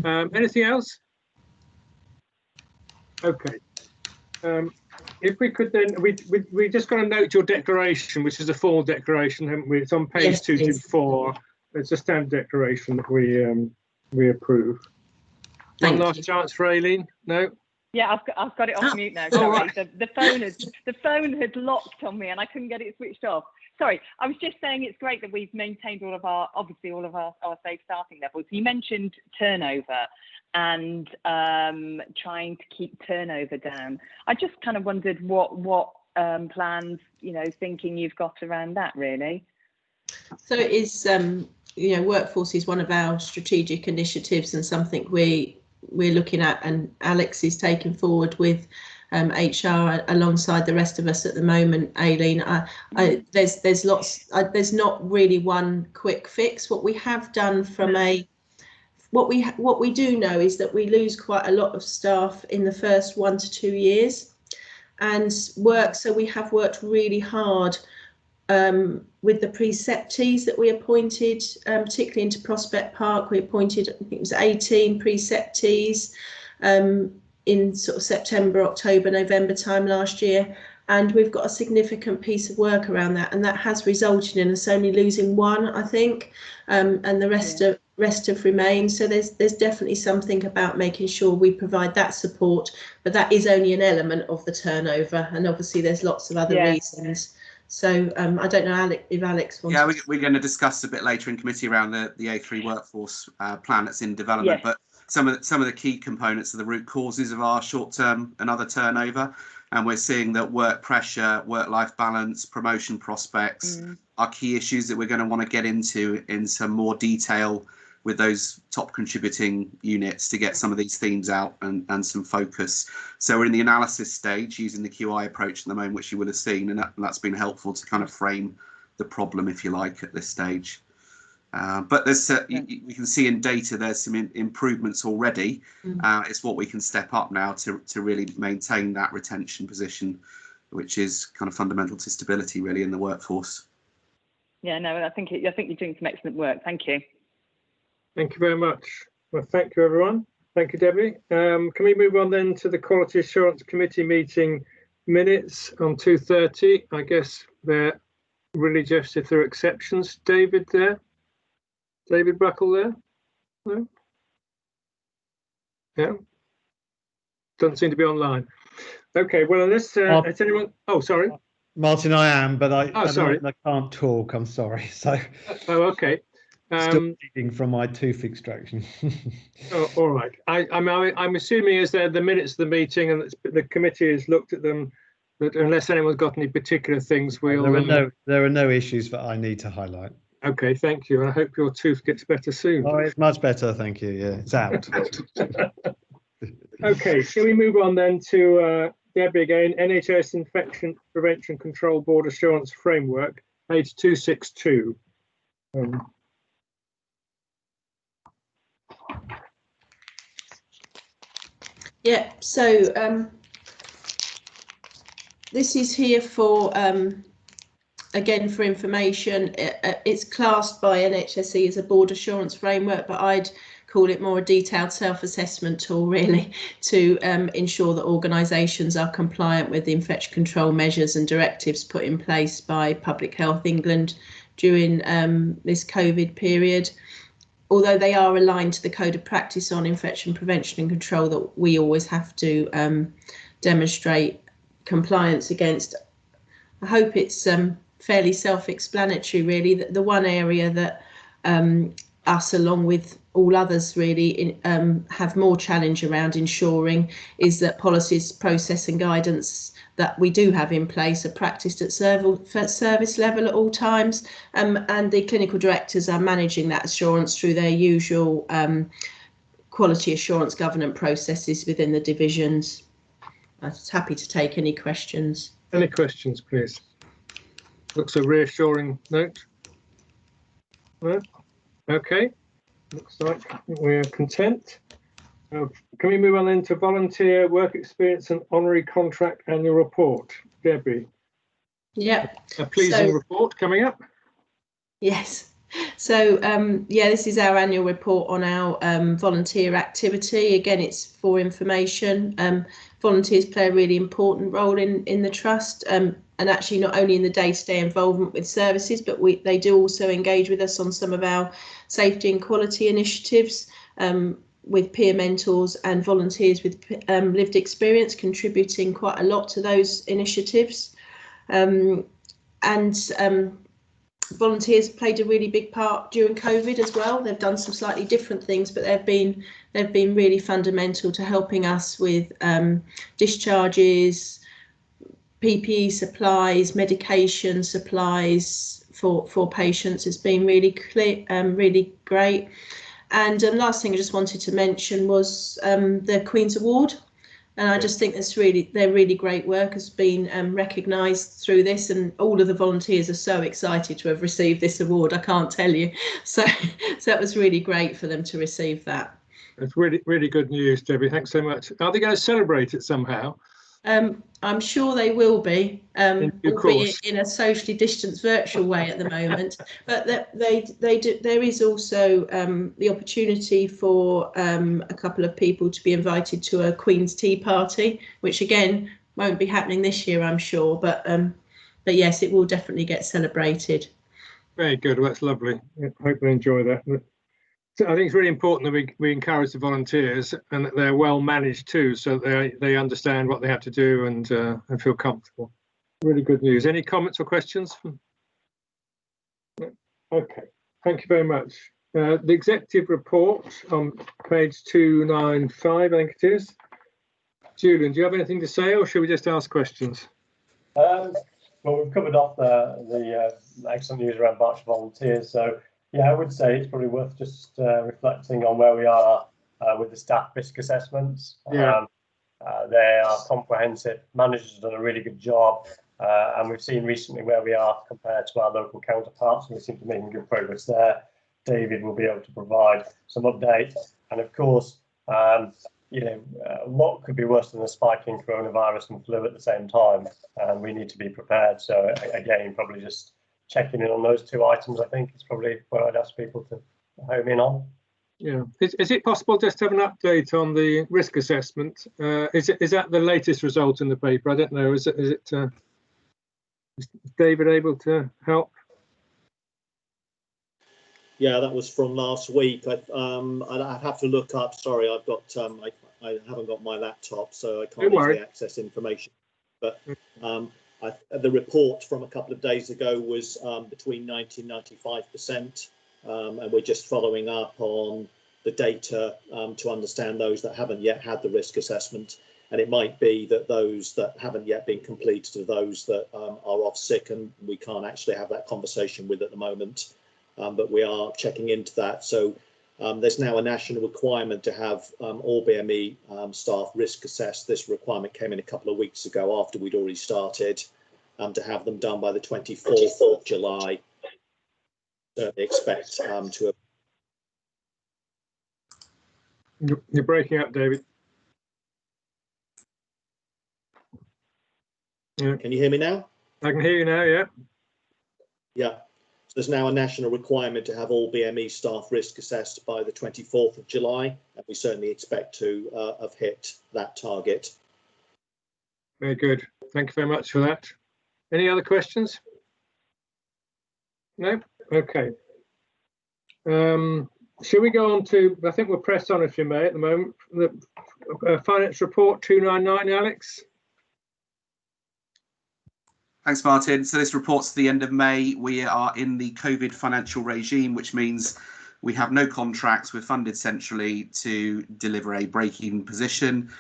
Anything else? Okay. If we could then, we just got to note your declaration, which is a formal declaration, haven't we? It's on page Yes, 224. It's a standard declaration that we approve. One last chance for Aileen. No. Yeah, I've got it off mute now. Sorry, the phone had locked on me and I couldn't get it switched off. Sorry, I was just saying it's great that we've maintained all of our safe staffing levels. You mentioned turnover and trying to keep turnover down. I just kind of wondered what plans, thinking you've got around that, really. So it is, workforce is one of our strategic initiatives and something we're looking at, and Alex is taking forward with HR alongside the rest of us at the moment. Aileen, there's lots. There's not really one quick fix. What we have done from what we do know is that we lose quite a lot of staff in the first 1 to 2 years, and so we have worked really hard with the preceptees that we appointed, particularly into Prospect Park. We appointed, I think it was 18 preceptees in sort of September, October, November time last year. And we've got a significant piece of work around that, and that has resulted in us only losing one, I think, and the rest have remained. So there's definitely something about making sure we provide that support, but that is only an element of the turnover, and obviously there's lots of other reasons. So I don't know, Alex, if Alex wants. Yeah, we're going to discuss a bit later in committee around the A3 workforce plan that's in development. But some of the key components are the root causes of our short-term and other turnover, and we're seeing that work pressure, work-life balance, promotion prospects are key issues that we're going to want to get into in some more detail with those top contributing units to get some of these themes out and some focus. So we're in the analysis stage using the QI approach at the moment, which you would have seen, and that's been helpful to kind of frame the problem, if you like, at this stage. But there's we can see in data there's some improvements already. It's what we can step up now to really maintain that retention position, which is kind of fundamental to stability really in the workforce. Yeah, no, I think you're doing some excellent work. Thank you. Thank you very much. Well, thank you, everyone. Thank you, Debbie. Can we move on then to the Quality Assurance Committee meeting minutes on 2:30? I guess they're really just if there are exceptions. David there? David Buckle there? No? Yeah. Doesn't seem to be online. Okay, well, unless has anyone... Oh, sorry. Martin, I am, but I can't talk. I'm sorry. So. Oh, okay. Still bleeding from my tooth extraction. Oh, all right. I'm assuming as they're the minutes of the meeting and the committee has looked at them, that unless anyone's got any particular things, we'll... There are no issues that I need to highlight. Okay, thank you. And I hope your tooth gets better soon. Oh, it's much better, thank you. Yeah, it's out. Okay, shall we move on then to Debbie again, NHS Infection Prevention Control Board Assurance Framework, page 262. Yeah, so this is here for, again, for information. It's classed by NHSE as a board assurance framework, but I'd call it more a detailed self-assessment tool, really, to ensure that organisations are compliant with the infection control measures and directives put in place by Public Health England during this COVID period. Although they are aligned to the Code of Practice on Infection Prevention and Control that we always have to demonstrate compliance against. I hope it's fairly self-explanatory, really. The one area that us, along with all others, really have more challenge around ensuring is that policies, process and guidance that we do have in place are practiced at service level at all times, and the clinical directors are managing that assurance through their usual quality assurance governance processes within the divisions. I'm happy to take any questions. Any questions, please? Looks a reassuring note. No? Okay, looks like we're content. Can we move on then to volunteer work experience and honorary contract annual report? Debbie. Yeah. A pleasing report coming up. Yes. So yeah, this is our annual report on our volunteer activity. Again, it's for information. Volunteers play a really important role in the trust, and actually not only in the day-to-day involvement with services, but they do also engage with us on some of our safety and quality initiatives, with peer mentors and volunteers with lived experience contributing quite a lot to those initiatives. Volunteers played a really big part during COVID as well. They've done some slightly different things, but they've been really fundamental to helping us with discharges, PPE supplies, medication supplies for patients. It's been really clear, really great. And last thing I just wanted to mention was the Queen's Award. And I just think their really great work has been recognised through this, and all of the volunteers are so excited to have received this award. I can't tell you. So that was really great for them to receive that. It's really, really good news, Debbie. Thanks so much. Are they going to celebrate it somehow? I'm sure they will be, albeit in a socially distanced virtual way at the moment. But there is also the opportunity for a couple of people to be invited to a Queen's Tea Party, which again won't be happening this year, I'm sure. But yes, it will definitely get celebrated. Very good. Well, that's lovely. I hope they enjoy that. So I think it's really important that we encourage the volunteers and that they're well managed too, so they understand what they have to do and feel comfortable. Really good news. Any comments or questions? Okay, thank you very much. The executive report on page 295, I think it is. Julian, do you have anything to say, or should we just ask questions? Well, we've covered off the excellent news around Berkshire volunteers, so yeah, I would say it's probably worth just reflecting on where we are with the staff risk assessments. Yeah. They are comprehensive. Managers have done a really good job, and we've seen recently where we are compared to our local counterparts, and we seem to be making good progress there. David will be able to provide some updates, and of course, what could be worse than a spike in coronavirus and flu at the same time, and we need to be prepared. So again, probably just checking in on those two items, I think, is probably what I'd ask people to home in on. Yeah, is it possible just to have an update on the risk assessment? Is that the latest result in the paper? I don't know. Is David able to help? Yeah, that was from last week. I'd have to look up. Sorry, I've got I haven't got my laptop, so I can't easily access information. But the report from a couple of days ago was between 90 and 95%, and we're just following up on the data to understand those that haven't yet had the risk assessment. And it might be that those that haven't yet been completed are those that are off sick and we can't actually have that conversation with at the moment. but we are checking into that. So there's now a national requirement to have all BME staff risk assessed. This requirement came in a couple of weeks ago after we'd already started, to have them done by the 24th of July. Certainly expect to. You're breaking up, David. Yeah. Can you hear me now? I can hear you now, yeah. Yeah. So there's now a national requirement to have all BME staff risk assessed by the 24th of July, and we certainly expect to have hit that target. Very good. Thank you very much for that. Any other questions? No? Okay. Shall we go on to, I think we'll press on if you may at the moment, the finance report 299, Alex? Thanks, Martin. So this report's to the end of May. We are in the COVID financial regime, which means we have no contracts. We're funded centrally to deliver a break-even position,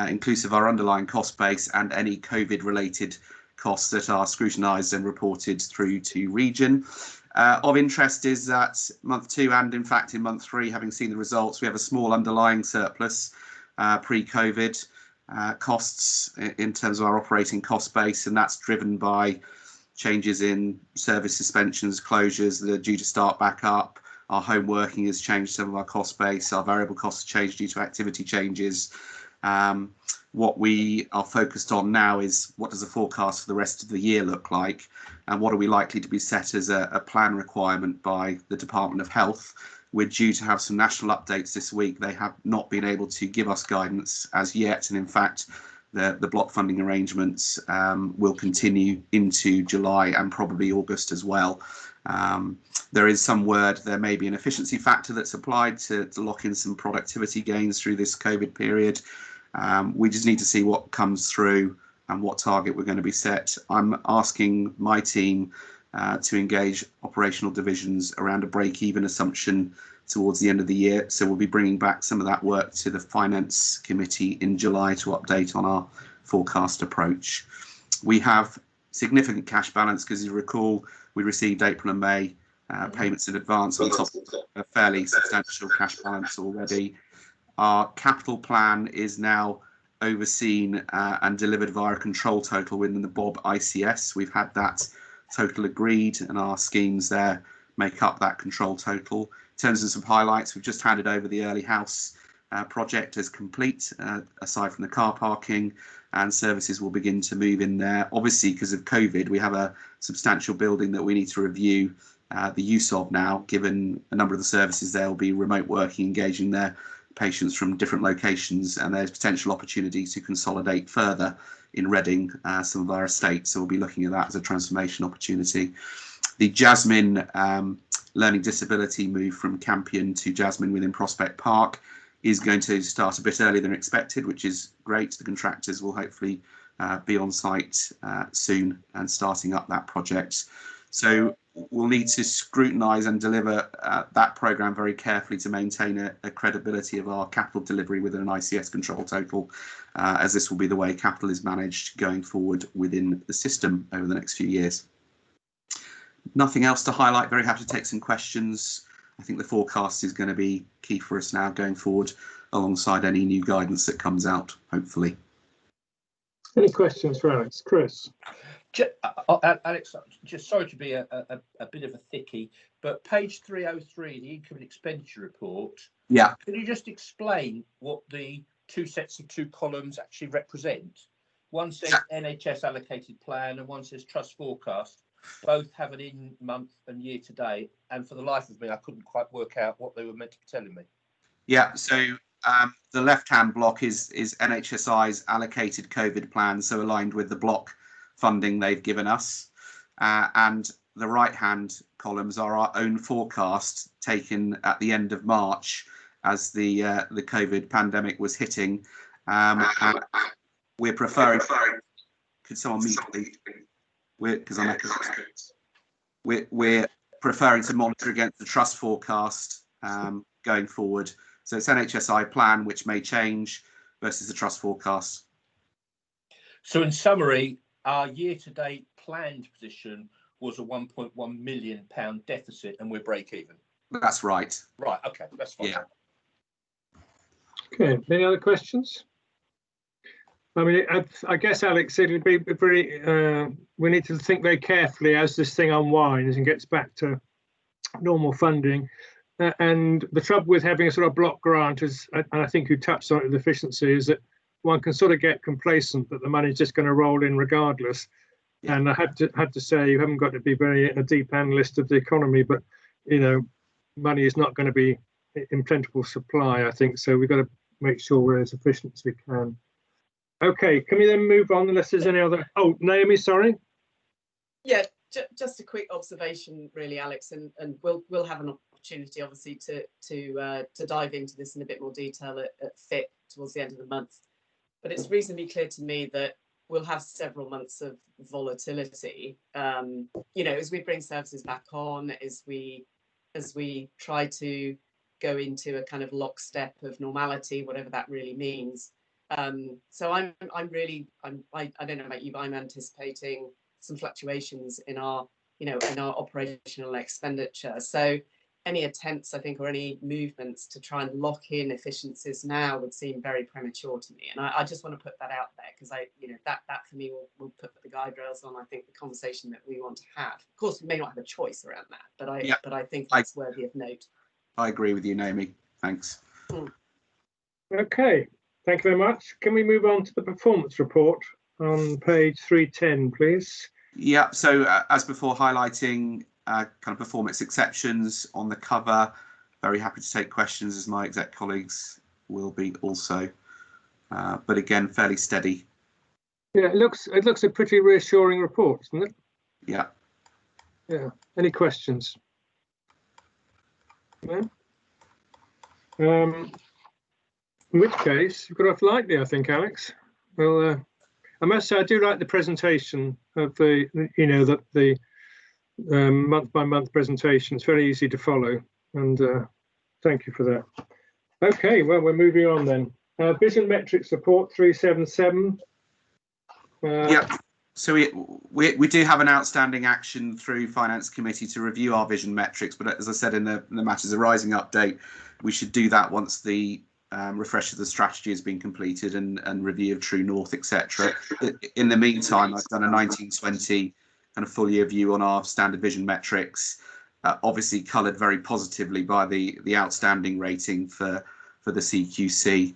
inclusive of our underlying cost base and any COVID-related costs that are scrutinised and reported through to region. Of interest is that month 2 and in fact in month 3, having seen the results, we have a small underlying surplus pre-COVID. Costs in terms of our operating cost base, and that's driven by changes in service suspensions, closures that are due to start back up. Our home working has changed some of our cost base. Our variable costs changed due to activity changes. What we are focused on now is what does the forecast for the rest of the year look like, and what are we likely to be set as a plan requirement by the Department of Health. We're due to have some national updates this week. They have not been able to give us guidance as yet, and in fact the block funding arrangements will continue into July and probably August as well. There is some word there may be an efficiency factor that's applied to lock in some productivity gains through this COVID period. We just need to see what comes through and what target we're going to be set. I'm asking my team to engage operational divisions around a break-even assumption towards the end of the year. So we'll be bringing back some of that work to the Finance Committee in July to update on our forecast approach. We have significant cash balance because you recall we received April and May payments in advance on top of a fairly substantial cash balance already. Our capital plan is now overseen and delivered via a control total within the Bob ICS. We've had that total agreed, and our schemes there make up that control total. In terms of some highlights, we've just handed over the early house project as complete, aside from the car parking, and services will begin to move in there. Obviously, because of COVID, we have a substantial building that we need to review the use of now, given a number of the services there will be remote working, engaging their patients from different locations, and there's potential opportunity to consolidate further in Reading some of our estates. So we'll be looking at that as a transformation opportunity. The Jasmine learning disability move from Campion to Jasmine within Prospect Park is going to start a bit earlier than expected, which is great. The contractors will hopefully be on site soon and starting up that project. So we'll need to scrutinise and deliver that programme very carefully to maintain a credibility of our capital delivery within an ICS control total, as this will be the way capital is managed going forward within the system over the next few years. Nothing else to highlight. Very happy to take some questions. I think the forecast is going to be key for us now going forward, alongside any new guidance that comes out, hopefully. Any questions for Alex? Chris? Alex, just sorry to be a bit of a thickie, but page 303, the income and expenditure report. Yeah. Can you just explain what the two sets of two columns actually represent? One says NHS allocated plan and one says trust forecast. Both have an in month and year to date, and for the life of me, I couldn't quite work out what they were meant to be telling me. Yeah, so the left-hand block is NHSI's allocated COVID plan, so aligned with the block funding they've given us, and the right-hand columns are our own forecast taken at the end of March as the COVID pandemic was hitting. And we're preferring. Could someone mute, please? Because I'm we're preferring to monitor against the trust forecast going forward. So it's NHSI plan, which may change, versus the trust forecast. So in summary, our year-to-date planned position was a £1.1 million deficit, and we're break even. That's right. Right. Okay. That's fine. Yeah. Okay. Any other questions? I mean, I guess, Alex, it'll be very. We need to think very carefully as this thing unwinds and gets back to normal funding. And the trouble with having a sort of block grant is, and I think you touched on it with efficiency, is that one can sort of get complacent that the money's just going to roll in regardless. Yeah. And I had to say, you haven't got to be very a deep analyst of the economy, but you know, money is not going to be in plentiful supply, I think. So we've got to make sure we're as efficient as we can. Okay, can we then move on unless there's any other? Oh, Naomi, sorry. Yeah, just a quick observation, really, Alex, and we'll have an opportunity, obviously, to dive into this in a bit more detail at FIP towards the end of the month. But it's reasonably clear to me that we'll have several months of volatility. You know, as we bring services back on, as we try to go into a kind of lockstep of normality, whatever that really means. So I don't know about you, but I'm anticipating some fluctuations in our operational expenditure. So any attempts, I think, or any movements to try and lock in efficiencies now would seem very premature to me. And I just want to put that out there because that for me will put the guide rails on, I think, the conversation that we want to have. Of course, we may not have a choice around that, but I think that's worthy of note. I agree with you, Naomi. Thanks. Okay, thank you very much. Can we move on to the performance report on page 310, please? Yeah, so as before, highlighting kind of performance exceptions on the cover. Very happy to take questions, as my exec colleagues will be also. But again, fairly steady. Yeah, it looks a pretty reassuring report, doesn't it? Yeah. Yeah. Any questions? No? In which case, you've got off lightly, I think, Alex. Well, I must say I do like the presentation of the, the month-by-month presentation. It's very easy to follow, and thank you for that. Okay, well, we're moving on then. Vision metrics report 377. Yeah, so we do have an outstanding action through Finance Committee to review our vision metrics, but as I said in the Matters Arising update, we should do that once the refresh of the strategy has been completed and review of True North, etc. In the meantime, I've done a 1920 kind of full year view on our standard vision metrics, obviously coloured very positively by the outstanding rating for the CQC.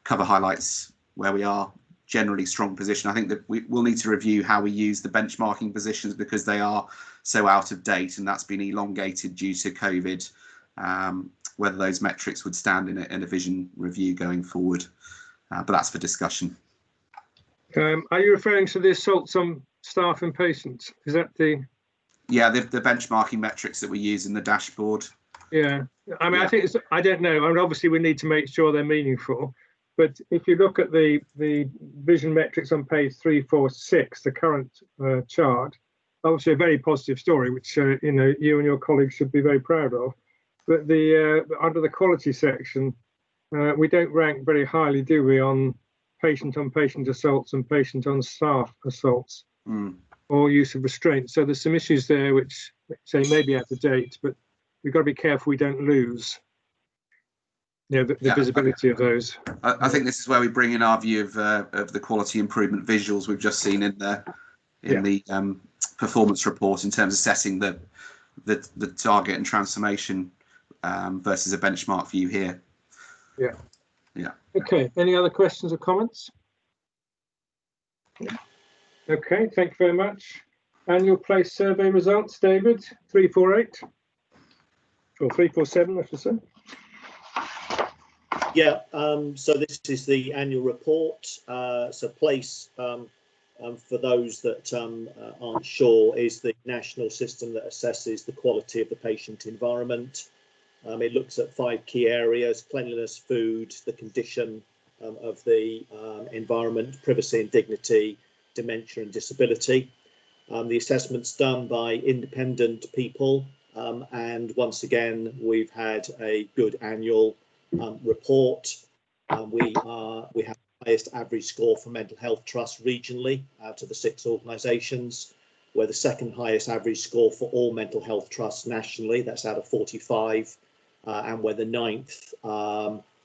Cover highlights where we are, generally strong position. I think that we'll need to review how we use the benchmarking positions because they are so out of date, and that's been elongated due to COVID. Whether those metrics would stand in a vision review going forward, but that's for discussion. Are you referring to the assaults on staff and patients? Is that the? Yeah, the benchmarking metrics that we use in the dashboard. Yeah, I mean, yeah. I think I don't know. I mean, obviously, we need to make sure they're meaningful. But if you look at the vision metrics on page 346, the current chart, obviously a very positive story, which you and your colleagues should be very proud of. But under the quality section, we don't rank very highly, do we, on patient-on-patient assaults and patient-on-staff assaults or use of restraint. So there's some issues there which say maybe out of date, but we've got to be careful we don't lose the visibility of those. I think this is where we bring in our view of the quality improvement visuals we've just seen in the performance report in terms of setting the target and transformation versus a benchmark view here. Yeah. Yeah. Okay. Any other questions or comments? Okay. Thank you very much. Annual place survey results, David. 348 or 347, I should say. Yeah. So this is the annual report. So place, for those that aren't sure, is the national system that assesses the quality of the patient environment. It looks at 5 key areas: cleanliness, food, the condition of the environment, privacy and dignity, dementia and disability. The assessment's done by independent people, and once again we've had a good annual report. We have the highest average score for mental health trust regionally out of the 6 organisations. we're the second highest average score for all mental health trusts nationally. That's out of 45, and we're the 9th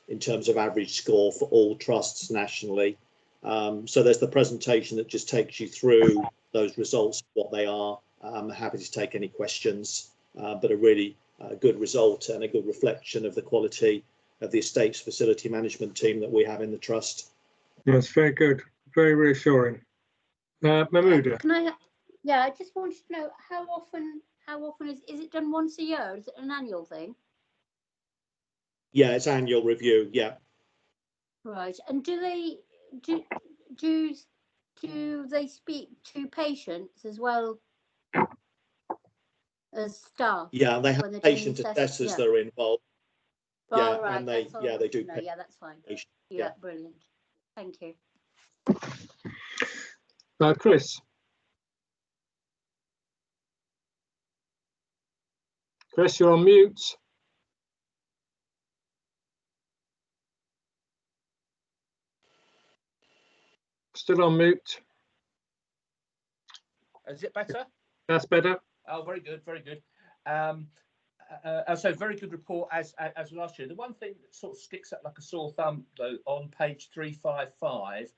in terms of average score for all trusts nationally. So there's the presentation that just takes you through those results, what they are. I'm happy to take any questions, but a really good result and a good reflection of the quality of the estates facility management team that we have in the trust. That's very good, very reassuring. Mahmouda. Can I? Yeah, I just wanted to know how often is it done once a year? Is it an annual thing? Yeah, it's annual review. Yeah. Right. And do they speak to patients as well as staff? Yeah, they have patient assessors that are involved. Oh, yeah, right. and they do. Yeah, that's fine. Yeah, brilliant. Thank you. Chris. Chris, you're on mute. Still on mute. Is it better? That's better. Oh, very good, very good. So very good report as last year. The one thing that sort of sticks out like a sore thumb though on page 355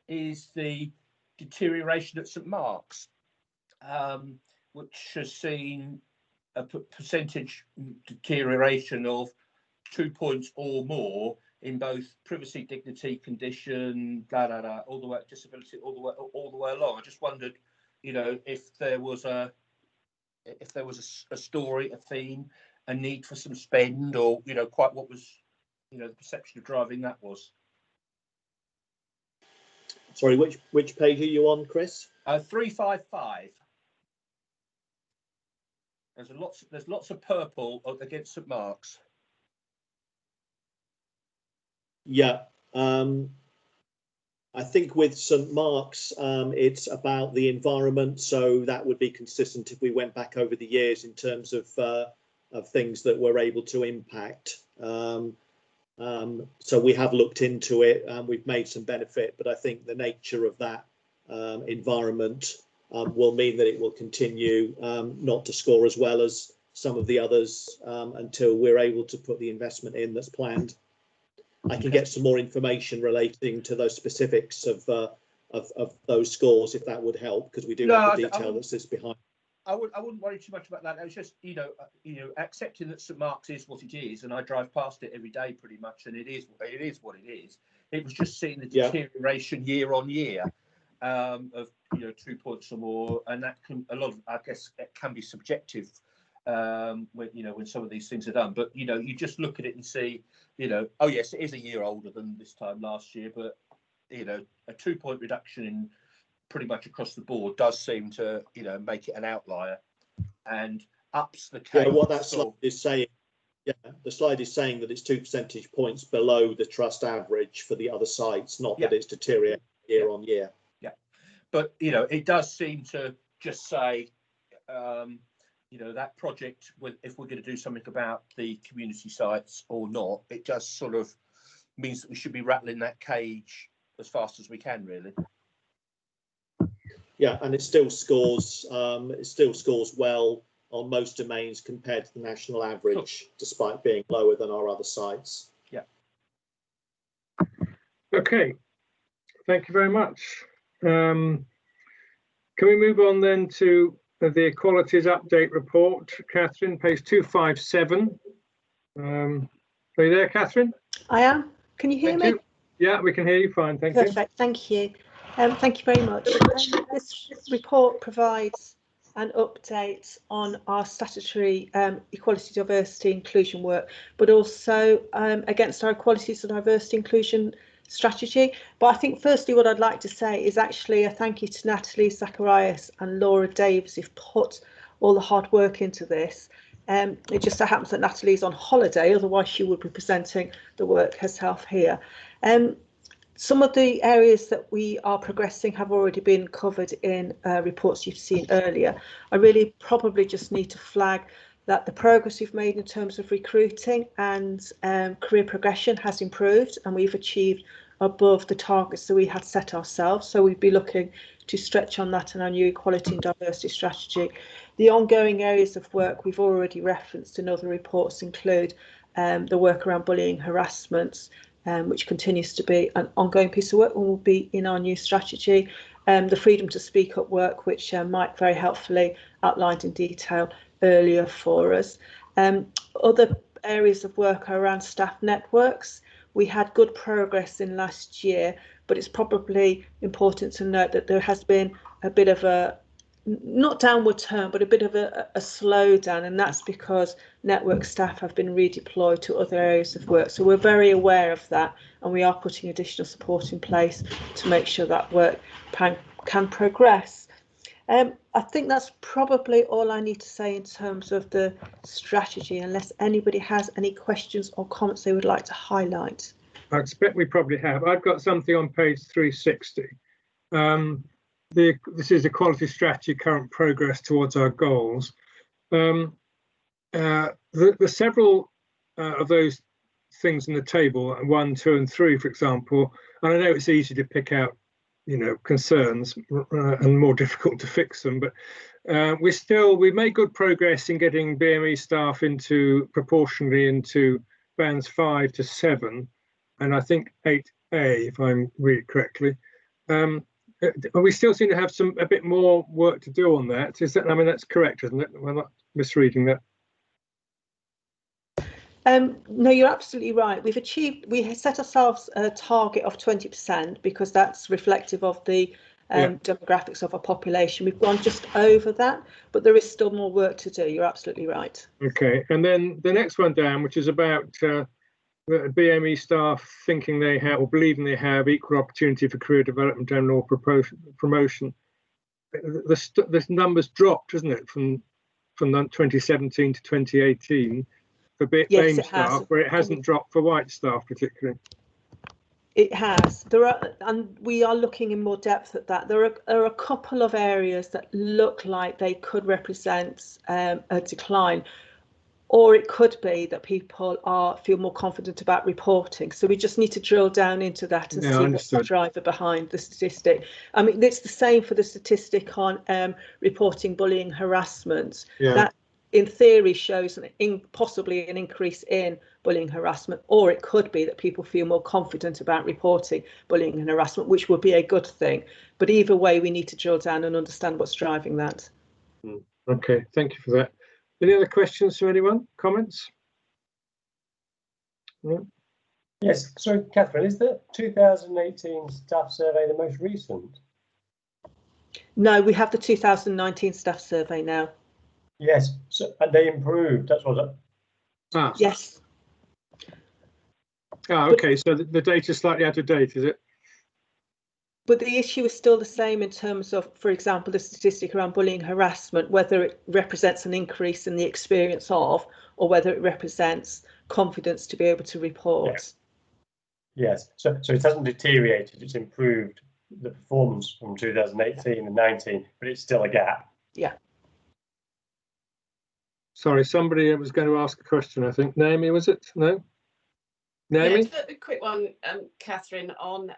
is the deterioration at St Mark's, which has seen a percentage deterioration of 2 points or more in both privacy, dignity, condition, all the way disability, all the way along. I just wondered, you know, if there was a story, a theme, a need for some spend, or you know, quite what was, you know, the perception of driving that was. Sorry, which page are you on, Chris? 355. There's lots of purple against St Mark's. Yeah, I think with St Mark's, it's about the environment, so that would be consistent if we went back over the years in terms of things that we're able to impact. So we have looked into it and we've made some benefit, but I think the nature of that environment will mean that it will continue not to score as well as some of the others until we're able to put the investment in that's planned. I can get some more information relating to those specifics of those scores if that would help, because we do have the detail that sits behind. I wouldn't worry too much about that. It's just, you know, accepting that St Mark's is what it is, and I drive past it every day pretty much, and it is what it is. It was just seeing the deterioration year on year of 2 points or more, and that can I guess it can be subjective when some of these things are done. But you just look at it and see, oh yes, it is a year older than this time last year, but a 2 point reduction in pretty much across the board does seem to make it an outlier and ups the case. Yeah, what that slide is saying, the slide is saying that it's 2 percentage points below the trust average for the other sites, not that it's deteriorating year on year. Yeah, but it does seem to just say that project, if we're going to do something about the community sites or not, it just sort of means that we should be rattling that cage as fast as we can, really. Yeah, and it still scores well on most domains compared to the national average, despite being lower than our other sites. Yeah. Okay, thank you very much. Can we move on then to the Equalities Update Report? Catherine, page 257. Are you there, Catherine? I am. Can you hear me? Yeah, we can hear you fine, thank you. Perfect, thank you. Thank you very much. This report provides an update on our statutory equality, diversity, inclusion work, but also against our equality, diversity, inclusion strategy. But I think firstly what I'd like to say is actually a thank you to Natalie Zacharias and Laura Davis, who've put all the hard work into this. It just so happens that Natalie's on holiday, otherwise she would be presenting the work herself here. Some of the areas that we are progressing have already been covered in reports you've seen earlier. I really probably just need to flag that the progress we've made in terms of recruiting and career progression has improved, and we've achieved above the targets that we had set ourselves. So we'd be looking to stretch on that in our new equality and diversity strategy. The ongoing areas of work we've already referenced in other reports include the work around bullying, harassment, which continues to be an ongoing piece of work and will be in our new strategy. The freedom to speak up work, which Mike very helpfully outlined in detail earlier for us. Other areas of work are around staff networks. We had good progress in last year, but it's probably important to note that there has been a bit of a, not downward turn, but a bit of a slowdown, and that's because network staff have been redeployed to other areas of work. So we're very aware of that, and we are putting additional support in place to make sure that work can progress. I think that's probably all I need to say in terms of the strategy, unless anybody has any questions or comments they would like to highlight. I expect we probably have. I've got something on page 360. This is the quality strategy, current progress towards our goals. The several of those things in the table, 1, 2 and 3, for example, and I know it's easy to pick out, you know, concerns and more difficult to fix them, but we made good progress in getting BME staff proportionally into bands 5 to 7, and I think 8A, if I'm reading correctly. We still seem to have a bit more work to do on that. Is that? I mean, that's correct, isn't it? We're not misreading that. No, you're absolutely right. We set ourselves a target of 20% because that's reflective of the demographics of our population. We've gone just over that, but there is still more work to do. You're absolutely right. Okay, and then the next one down, which is about BME staff thinking they have or believing they have equal opportunity for career development and or promotion. The numbers dropped, isn't it, from 2017 to 2018 for BAME staff, where it hasn't dropped for white staff particularly. It has. And we are looking in more depth at that. There are a couple of areas that look like they could represent a decline. Or it could be that people feel more confident about reporting. So we just need to drill down into that and see what's the driver behind the statistic. I mean, it's the same for the statistic on reporting bullying, harassment. Yeah. That, in theory, shows possibly an increase in bullying, harassment, or it could be that people feel more confident about reporting bullying and harassment, which would be a good thing. But either way, we need to drill down and understand what's driving that. Okay, thank you for that. Any other questions from anyone? Comments? No? Yes, sorry, Catherine, is the 2018 staff survey the most recent? No, we have the 2019 staff survey now. Yes, so, and they improved, that's what it. Yes. Okay, so the data's slightly out of date, is it? But the issue is still the same in terms of, for example, the statistic around bullying harassment, whether it represents an increase in the experience of, or whether it represents confidence to be able to report. Yes, so it hasn't deteriorated, it's improved the performance from 2018 and 19, but it's still a gap. Yeah. Sorry, somebody was going to ask a question, I think. Naomi, was it? No? Naomi? Yeah, a quick one, Catherine, on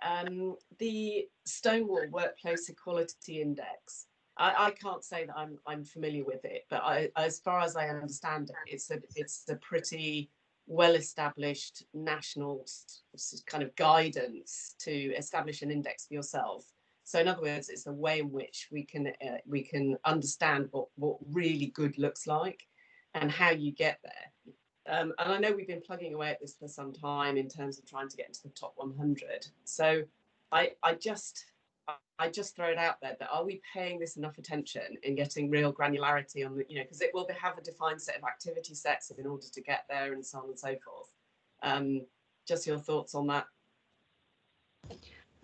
the Stonewall Workplace Equality Index. I can't say that I'm familiar with it, but as far as I understand it, it's a pretty well-established national kind of guidance to establish an index for yourself. So in other words, it's a way in which we can understand what really good looks like and how you get there. And I know we've been plugging away at this for some time in terms of trying to get into the top 100. So I just throw it out there that are we paying this enough attention in getting real granularity on the, you know, because it will have a defined set of activity sets in order to get there and so on and so forth. Just your thoughts on that.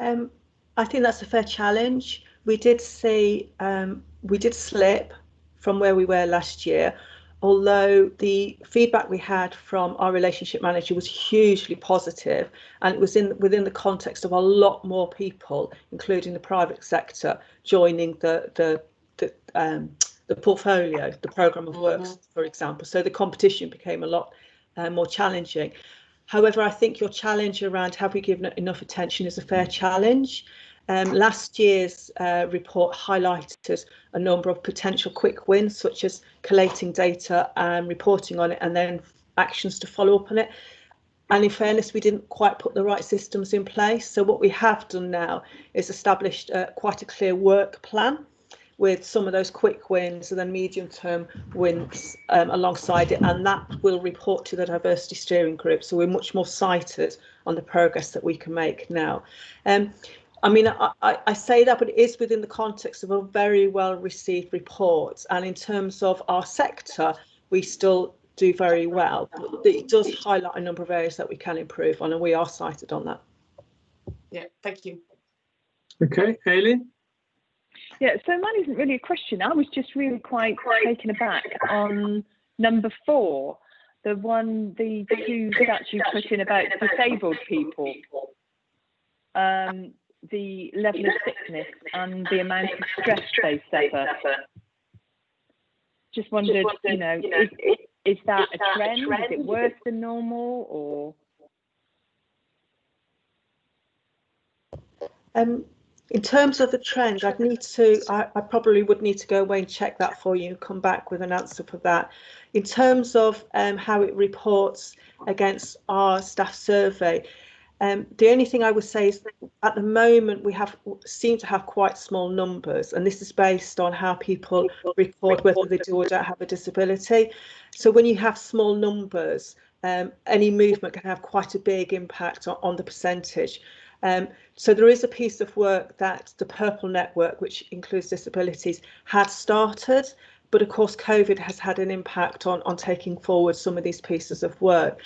I think that's a fair challenge. We did see, we did slip from where we were last year, although the feedback we had from our relationship manager was hugely positive, and it was within the context of a lot more people, including the private sector, joining the portfolio, the programme of works, for example. So the competition became a lot more challenging. However, I think your challenge around have we given it enough attention is a fair challenge. Last year's report highlighted a number of potential quick wins, such as collating data and reporting on it, and then actions to follow up on it. And in fairness, we didn't quite put the right systems in place. So what we have done now is established quite a clear work plan with some of those quick wins and then medium-term wins alongside it, and that will report to the diversity steering group. So we're much more sighted on the progress that we can make now. I mean, I say that, but it is within the context of a very well received report. And in terms of our sector, we still do very well. But it does highlight a number of areas that we can improve on, and we are sighted on that. Yeah, thank you. Okay, Aileen? Yeah, so mine isn't really a question. I was just really quite taken aback on number 4, the two stats you put in about disabled people. The level of sickness and the amount of stress they suffer. Just wondered, you know, is that a trend? Is it worse than normal, or? In terms of the trend, I probably would need to go away and check that for you and come back with an answer for that. In terms of how it reports against our staff survey, the only thing I would say is that at the moment we seem to have quite small numbers, and this is based on how people record whether they do or don't have a disability. So when you have small numbers, any movement can have quite a big impact on the percentage. So there is a piece of work that the Purple Network, which includes disabilities, had started, but of course COVID has had an impact on taking forward some of these pieces of work.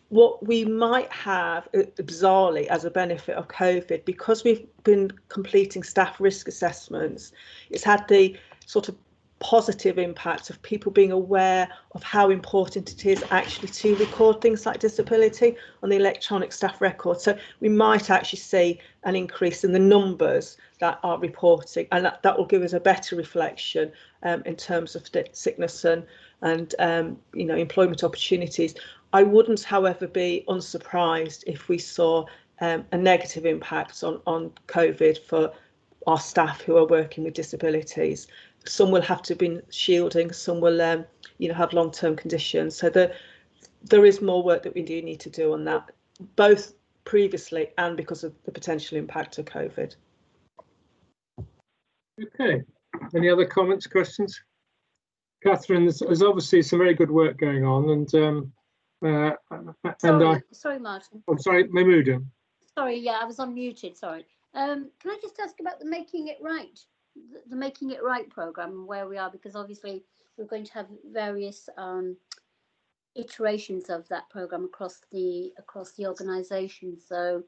What we might have, bizarrely, as a benefit of COVID, because we've been completing staff risk assessments, it's had the sort of positive impact of people being aware of how important it is actually to record things like disability on the electronic staff record. So we might actually see an increase in the numbers that are reporting, and that will give us a better reflection in terms of sickness and you know, employment opportunities. I wouldn't, however, be unsurprised if we saw a negative impact on COVID for our staff who are working with disabilities. Some will have to be shielding, some will you know, have long-term conditions. So there is more work that we do need to do on that, both previously and because of the potential impact of COVID. Okay, any other comments, questions? Catherine, there's obviously some very good work going on, and sorry, Martin. I'm sorry, Mahmouda. Sorry, yeah, I was unmuted. Sorry. Can I just ask about the Making It Right, the Making It Right programme and where we are? Because obviously we're going to have various iterations of that programme across the organisation. So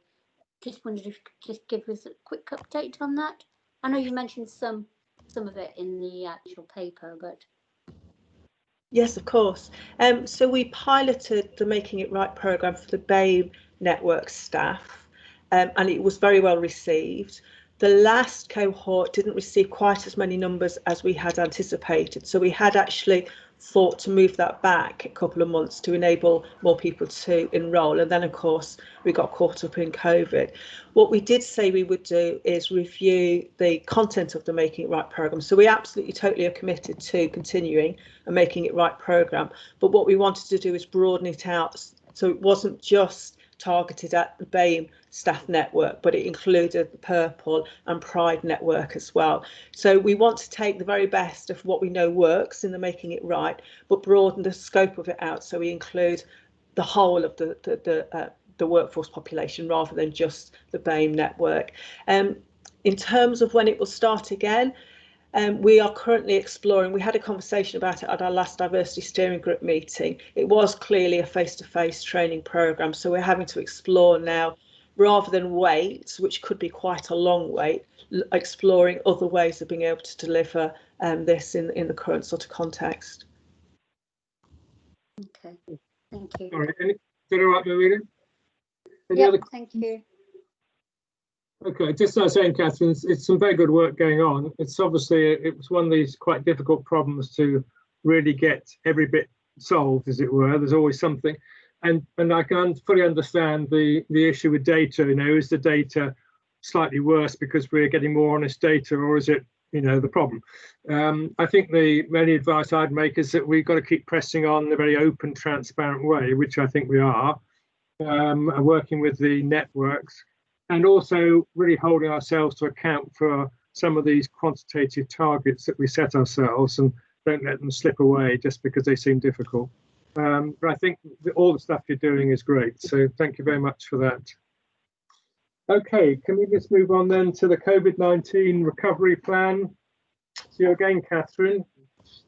just wondered if you could just give us a quick update on that. I know you mentioned some of it in the actual paper, but. Yes, of course. So we piloted the Making It Right programme for the BAME network staff, and it was very well received. The last cohort didn't receive quite as many numbers as we had anticipated, so we had actually thought to move that back a couple of months to enable more people to enrol, and then of course we got caught up in COVID. What we did say we would do is review the content of the Making It Right programme. So we absolutely totally are committed to continuing a Making It Right programme, but what we wanted to do is broaden it out so it wasn't just targeted at the BAME staff network, but it included the Purple and Pride network as well. So we want to take the very best of what we know works in the Making It Right, but broaden the scope of it out so we include the whole of the workforce population rather than just the BAME network. In terms of when it will start again, we are currently exploring. We had a conversation about it at our last diversity steering group meeting. It was clearly a face-to-face training programme, so we're having to explore now, rather than wait, which could be quite a long wait, exploring other ways of being able to deliver this in the current sort of context. Okay, thank you. All right, is that all right, Marina? Yeah, thank you. Okay, just as I was saying, Catherine, it's some very good work going on. It's obviously, it was one of these quite difficult problems to really get every bit solved, as it were. There's always something. and I can fully understand the issue with data. Is the data slightly worse because we're getting more honest data, or is it the problem? I think the only advice I'd make is that we've got to keep pressing on in a very open, transparent way, which I think we are, working with the networks, and also really holding ourselves to account for some of these quantitative targets that we set ourselves, and don't let them slip away just because they seem difficult. But I think all the stuff you're doing is great, so thank you very much for that. Okay, can we just move on then to the COVID-19 recovery plan? So again, Catherine,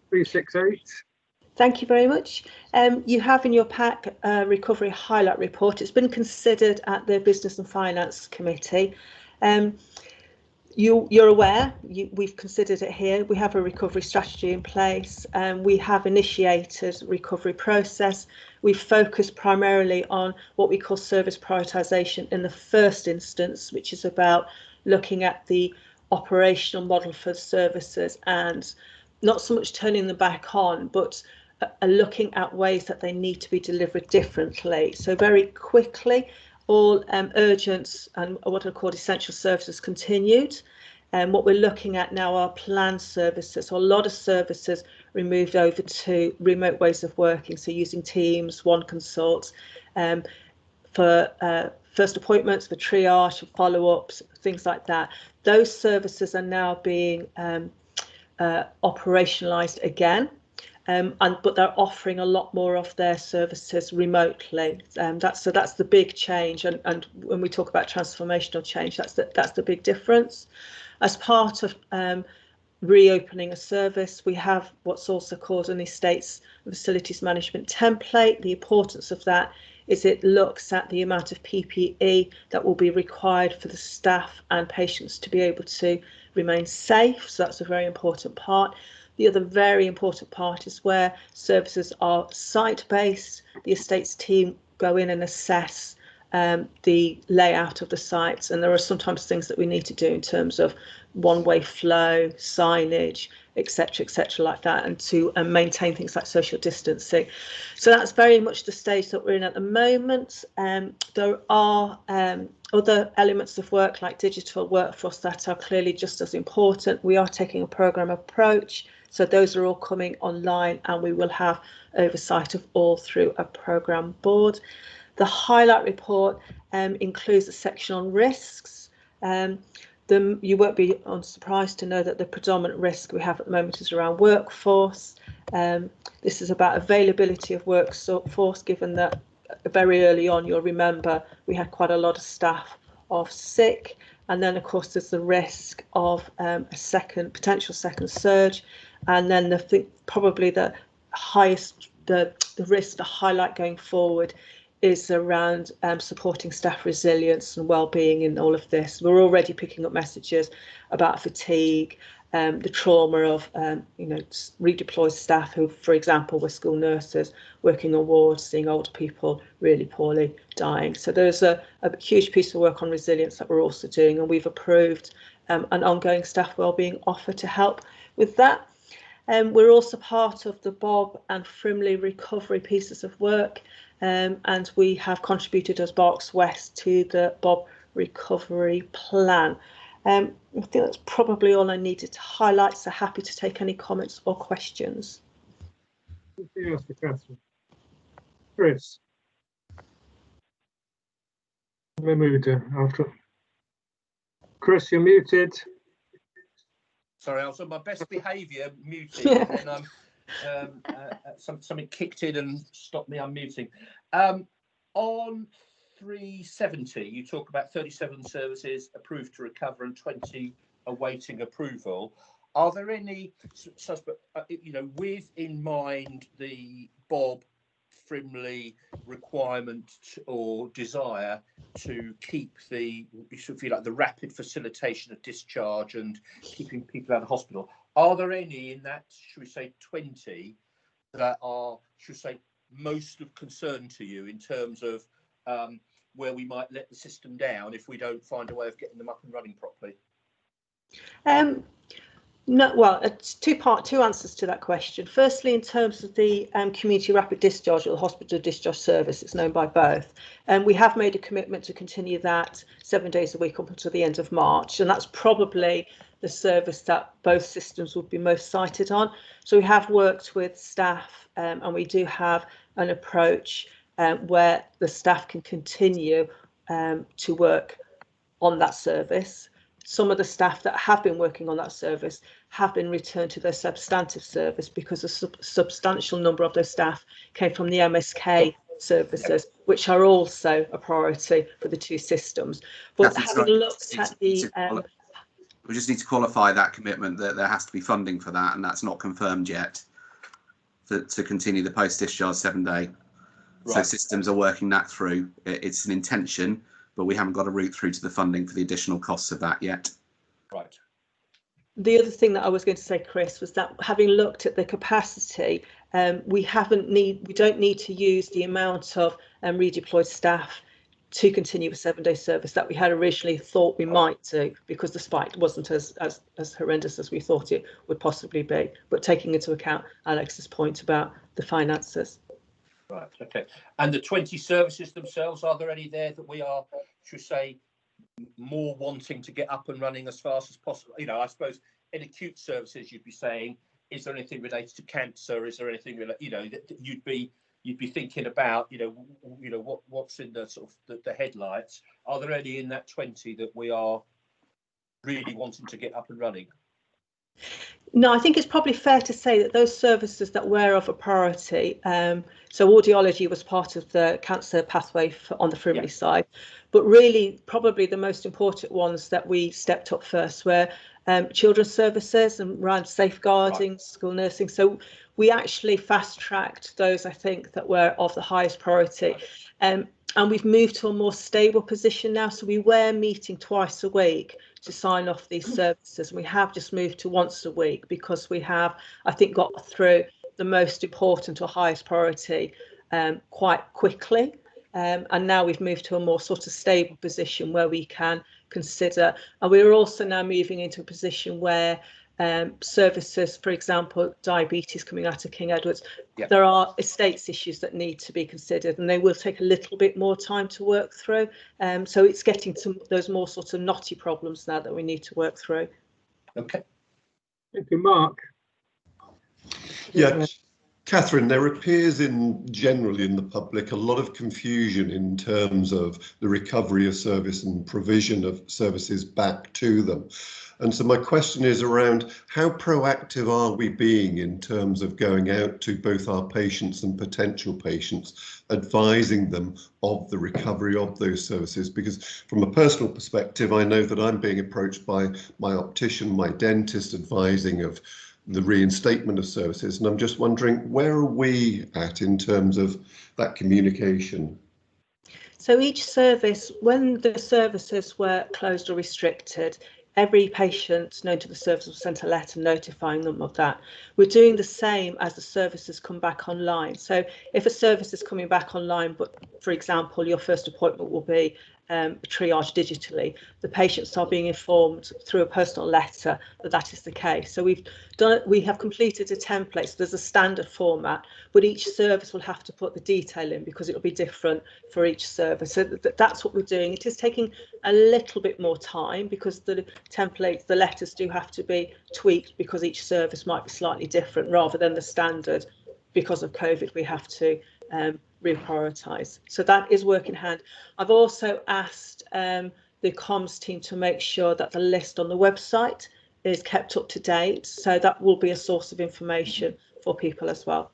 368. Thank you very much. You have in your pack a recovery highlight report. It's been considered at the Business and Finance Committee. You're aware, we've considered it here. We have a recovery strategy in place. We have initiated a recovery process. We've focused primarily on what we call service prioritisation in the first instance, which is about looking at the operational model for services and not so much turning them back on, but looking at ways that they need to be delivered differently. So very quickly, all urgent and what are called essential services continued. And what we're looking at now are planned services. So a lot of services we moved over to remote ways of working. So using Teams, One Consult for first appointments, for triage, for follow-ups, things like that. Those services are now being operationalised again. But they're offering a lot more of their services remotely. That's the big change. And when we talk about transformational change, that's the big difference. As part of reopening a service, we have what's also called an estates and facilities management template. The importance of that is it looks at the amount of PPE that will be required for the staff and patients to be able to remain safe. So that's a very important part. The other very important part is where services are site-based. The estates team go in and assess the layout of the sites, and there are sometimes things that we need to do in terms of one-way flow, signage, etc., like that, and to maintain things like social distancing. So that's very much the stage that we're in at the moment. There are other elements of work like digital workforce that are clearly just as important. We are taking a programme approach. So those are all coming online, and we will have oversight of all through a programme board. The highlight report includes a section on risks. You won't be unsurprised to know that the predominant risk we have at the moment is around workforce. This is about availability of workforce, given that very early on, you'll remember, we had quite a lot of staff off sick. And then, of course, there's the risk of a potential second surge. And then probably the highest, the risk to highlight going forward is around supporting staff resilience and well-being in all of this. We're already picking up messages about fatigue, the trauma of redeployed staff who, for example, were school nurses working on wards, seeing older people really poorly, dying. So there's a huge piece of work on resilience that we're also doing, and we've approved an ongoing staff wellbeing offer to help with that. We're also part of the Bob and Frimley recovery pieces of work, and we have contributed as Berks West to the Bob recovery plan. I think that's probably all I needed to highlight, so happy to take any comments or questions. Anything else for Catherine? Chris? We're muted after. Chris, you're muted. Sorry, I was on my best behaviour, muting, and then something kicked in and stopped me unmuting. On 370, you talk about 37 services approved to recover and 20 awaiting approval. Are there any, with in mind the Bob Frimley requirement or desire to keep the rapid facilitation of discharge and keeping people out of hospital? Are there any in that, should we say, 20 that are, should we say, most of concern to you in terms of where we might let the system down if we don't find a way of getting them up and running properly? No, well, it's two answers to that question. Firstly, in terms of the community rapid discharge or the hospital discharge service, it's known by both. And we have made a commitment to continue that 7 days a week up until the end of March. And that's probably the service that both systems would be most cited on. So we have worked with staff and we do have an approach where the staff can continue to work on that service. Some of the staff that have been working on that service have been returned to their substantive service because a substantial number of those staff came from the MSK services, which are also a priority for the two systems. But having looked at the... we just need to qualify that commitment that there has to be funding for that, and that's not confirmed yet, to continue the post-discharge 7 day. Right. So systems are working that through. It's an intention, but we haven't got a route through to the funding for the additional costs of that yet. Right. The other thing that I was going to say, Chris, was that having looked at the capacity, we don't need to use the amount of redeployed staff to continue a 7 day service that we had originally thought we might do, because the spike wasn't as horrendous as we thought it would possibly be. But taking into account Alex's point about the finances. Right, okay. And the 20 services themselves, are there any there that we are, should we say, more wanting to get up and running as fast as possible? You know, I suppose in acute services, you'd be saying, is there anything related to cancer? Is there anything, you know, that you'd be thinking about, you know, what's in the sort of the headlights? Are there any in that 20 that we are really wanting to get up and running? No, I think it's probably fair to say that those services that were of a priority, so audiology was part of the cancer pathway on the Frimley side, but really probably the most important ones that we stepped up first were children's services and around safeguarding, school nursing. So we actually fast-tracked those, I think, that were of the highest priority. And we've moved to a more stable position now. So we were meeting twice a week to sign off these services. And we have just moved to once a week because we have, I think, got through the most important or highest priority quite quickly. And now we've moved to a more sort of stable position where we can consider. And we're also now moving into a position where services, for example, diabetes coming out of King Edward's, there are estates issues that need to be considered, and they will take a little bit more time to work through. So it's getting to those more sort of knotty problems now that we need to work through. Okay. Thank you, Mark. Yeah, Catherine, there appears generally in the public a lot of confusion in terms of the recovery of service and provision of services back to them. And so my question is around how proactive are we being in terms of going out to both our patients and potential patients, advising them of the recovery of those services? Because from a personal perspective, I know that I'm being approached by my optician, my dentist, advising of the reinstatement of services. And I'm just wondering, where are we at in terms of that communication? So each service, when the services were closed or restricted, every patient known to the service was sent a letter notifying them of that. We're doing the same as the services come back online. So if a service is coming back online, but for example, your first appointment will be triaged digitally, the patients are being informed through a personal letter that that is the case. So we have completed a template, so there's a standard format, but each service will have to put the detail in because it will be different for each service. So that's what we're doing. It is taking a little bit more time because the templates, the letters do have to be tweaked because each service might be slightly different rather than the standard. Because of COVID, we have to reprioritise. So that is work in hand. I've also asked the comms team to make sure that the list on the website is kept up to date. So that will be a source of information for people as well.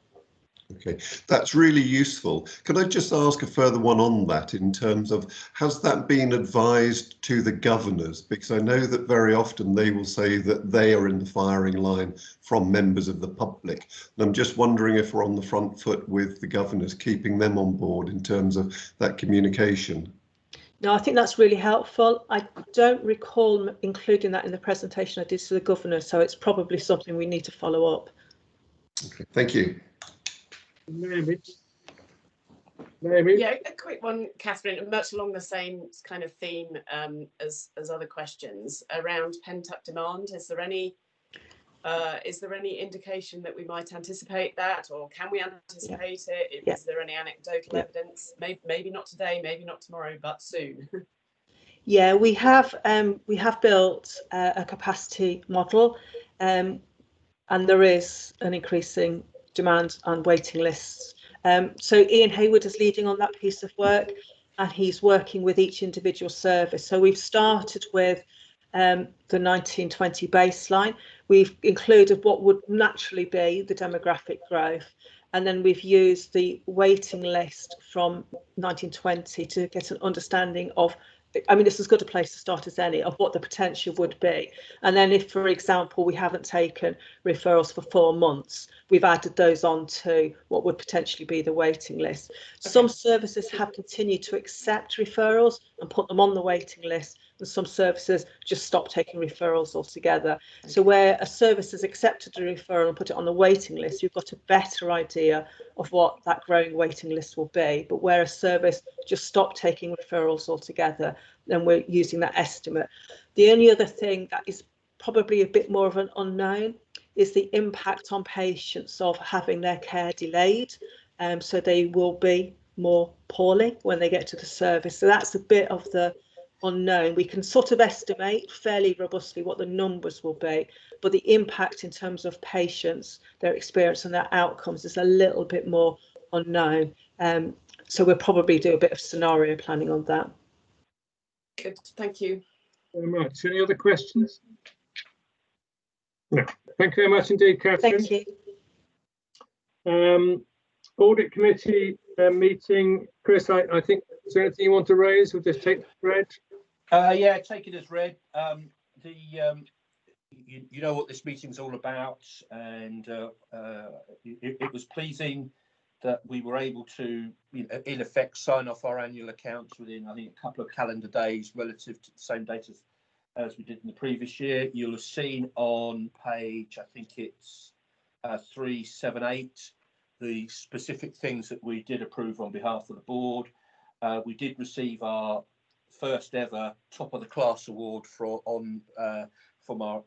Okay, that's really useful. Could I just ask a further one on that in terms of, has that been advised to the governors? Because I know that very often they will say that they are in the firing line from members of the public. And I'm just wondering if we're on the front foot with the governors, keeping them on board in terms of that communication. No, I think that's really helpful. I don't recall including that in the presentation I did to the governor, so it's probably something we need to follow up. Okay, thank you. Maybe. Yeah, a quick one, Catherine, much along the same kind of theme as other questions around pent-up demand. Is there any Is there any indication that we might anticipate that, or can we anticipate it? Yeah. Is there any anecdotal evidence? Maybe not today, maybe not tomorrow, but soon. Yeah, we have built a capacity model, and there is an increasing demand on waiting lists. So Ian Hayward is leading on that piece of work, and he's working with each individual service. So we've started with the 1920 baseline. We've included what would naturally be the demographic growth, and then we've used the waiting list from 1920 to get an understanding of, I mean, it's as good a place to start as any, of what the potential would be. And then if, for example, we haven't taken referrals for 4 months, we've added those on to what would potentially be the waiting list. Some services have continued to accept referrals and put them on the waiting list, and some services just stop taking referrals altogether. So where a service has accepted a referral and put it on the waiting list, you've got a better idea of what that growing waiting list will be. But where a service just stopped taking referrals altogether, then we're using that estimate. The only other thing that is probably a bit more of an unknown is the impact on patients of having their care delayed. So they will be more poorly when they get to the service. So that's a bit of the unknown. We can sort of estimate fairly robustly what the numbers will be, but the impact in terms of patients, their experience and their outcomes is a little bit more unknown. So we'll probably do a bit of scenario planning on that. Good, thank you. Very much. Any other questions? No. Thank you very much indeed, Catherine. Thank you. Audit Committee meeting. Chris, I think, is there anything you want to raise? We'll just take it as read. Yeah, take it as read. You know what this meeting's all about, and it was pleasing that we were able to, in effect, sign off our annual accounts within, I think, a couple of calendar days relative to the same date as we did in the previous year. You'll have seen on page, I think it's 378, the specific things that we did approve on behalf of the board. We did receive our first ever top of the class award from our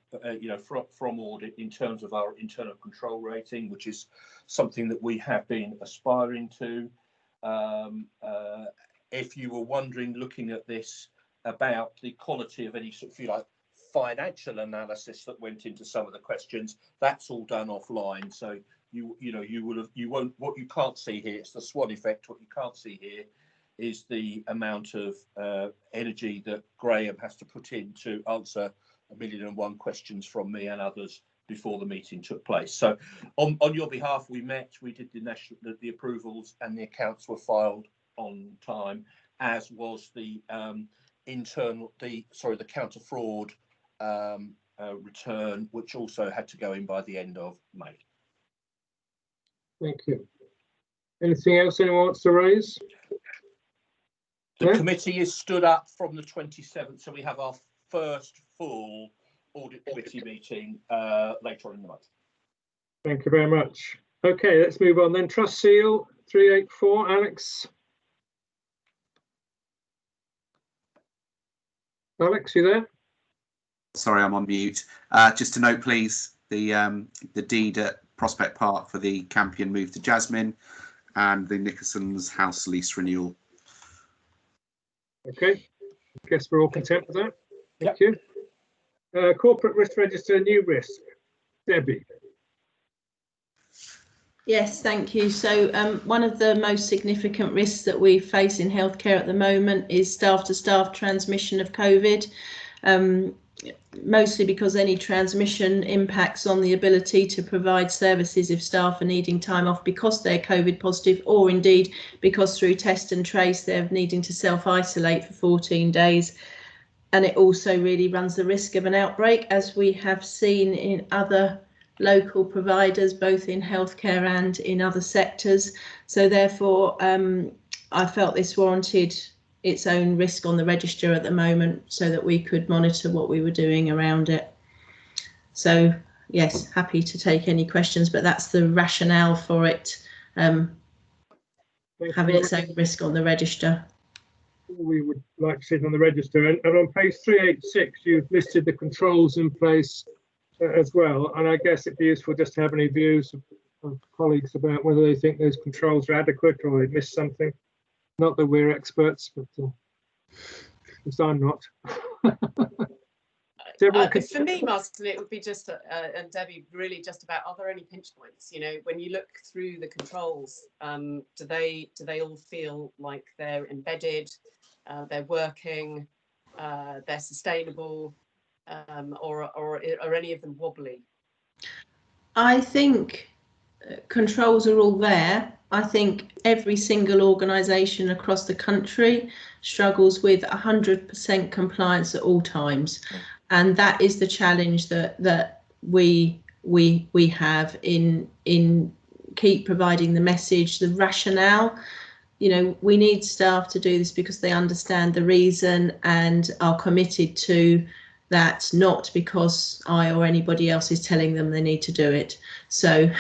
from audit in terms of our internal control rating, which is something that we have been aspiring to. If you were wondering, looking at this, about the quality of any sort of, if you like, financial analysis that went into some of the questions, that's all done offline. So you won't, what you can't see here, it's the swan effect. What you can't see here is the amount of energy that Graham has to put in to answer 1,000,001 questions from me and others before the meeting took place. So on your behalf, we did the approvals, and the accounts were filed on time, as was the the counter fraud return, which also had to go in by the end of May. Thank you. Anything else anyone wants to raise? The committee is stood up from the 27th, so we have our first full audit committee meeting later on in the month. Thank you very much. Okay, let's move on then. Trust seal 384, Alex. Alex, you there? Sorry, I'm on mute. Just to note, please, the deed at Prospect Park for the Campion move to Jasmine, and the Nickerson's house lease renewal. Okay, I guess we're all content with that. Thank you. Corporate risk register, new risk. Debbie. Yes, thank you. So one of the most significant risks that we face in healthcare at the moment is staff-to-staff transmission of COVID, mostly because any transmission impacts on the ability to provide services if staff are needing time off because they're COVID positive, or indeed because through test and trace they're needing to self-isolate for 14 days. And it also really runs the risk of an outbreak, as we have seen in other local providers, both in healthcare and in other sectors. So therefore, I felt this warranted its own risk on the register at the moment, so that we could monitor what we were doing around it. So yes, happy to take any questions, but that's the rationale for it, having its own risk on the register. We would like to see it on the register, and on page 386 you've listed the controls in place as well. And I guess it'd be useful just to have any views of colleagues about whether they think those controls are adequate or they missed something. Not that we're experts, but because I'm not. For me, Martin, it would be just, and Debbie, really just about, are there any pinch points? You know, when you look through the controls, do they all feel like they're embedded, they're working, they're sustainable, or are any of them wobbly? I think controls are all there. I think every single organisation across the country struggles with 100% compliance at all times, and that is the challenge that we have in keep providing the message, the rationale. You know, we need staff to do this because they understand the reason and are committed to that, not because I or anybody else is telling them they need to do it. So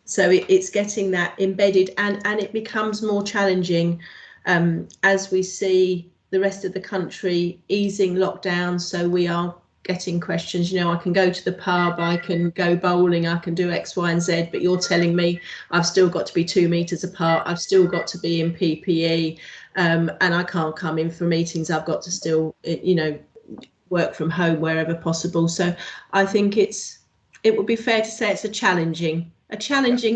it's getting that embedded, and it becomes more challenging as we see the rest of the country easing lockdown. So we are getting questions, you know, I can go to the pub, I can go bowling, I can do X, Y and Z, but you're telling me I've still got to be 2 meters apart, I've still got to be in PPE, and I can't come in for meetings, I've got to still, you know, work from home wherever possible. So I think it would be fair to say it's a challenging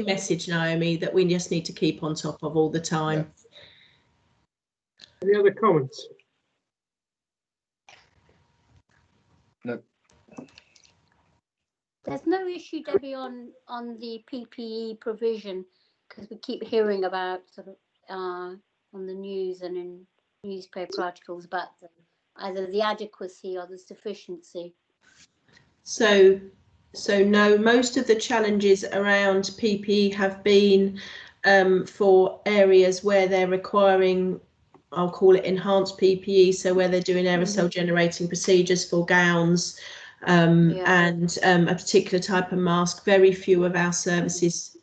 message, Naomi, that we just need to keep on top of all the time. Any other comments? No. There's no issue, Debbie, on the PPE provision, because we keep hearing about sort of on the news and in newspaper articles about either the adequacy or the sufficiency. So no, most of the challenges around PPE have been for areas where they're requiring, I'll call it enhanced PPE, so where they're doing aerosol generating procedures for gowns and a particular type of mask. Very few of our services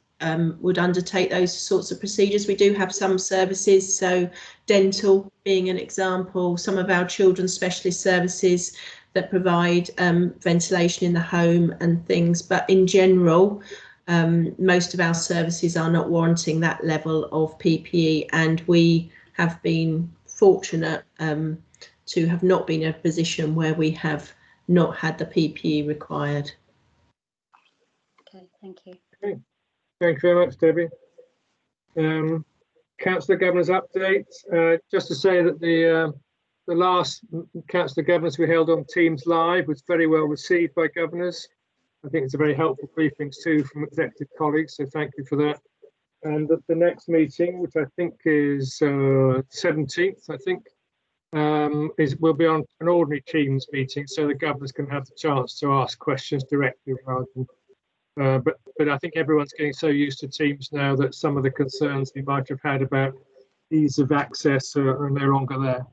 would undertake those sorts of procedures. We do have some services, so dental being an example, some of our children's specialist services that provide ventilation in the home and things, but in general most of our services are not warranting that level of PPE, and we have been fortunate to have not been in a position where we have not had the PPE required. Okay, thank you. Okay. Thank you very much, Debbie. Councillor Governors update. Just to say that the last Councillor Governors we held on Teams Live was very well received by governors. I think it's a very helpful briefings too from executive colleagues, so thank you for that. And the next meeting, which I think is 17th, I think, will be on an ordinary Teams meeting, so the governors can have the chance to ask questions directly rather than. But I think everyone's getting so used to Teams now that some of the concerns we might have had about ease of access are no longer there.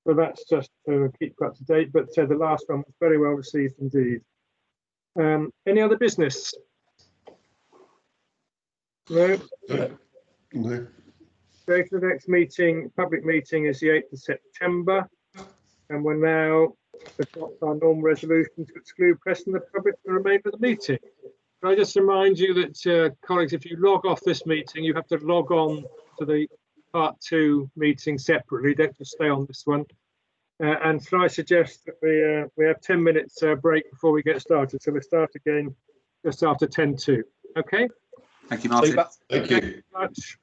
So that's just to keep up to date. But the last one was very well received indeed. Any other business? No. No. Go to the next meeting. Public meeting is the 8th of September, and we're now adopting our normal resolution to exclude press and the public for the remainder of the meeting. Can I just remind you that, colleagues, if you log off this meeting, you have to log on to the part 2 meeting separately. Don't just stay on this one. And so I suggest that we have 10 minutes break before we get started. So we'll start again just after 10:02. Okay. Thank you, Martin. Thank you. Thank you very much.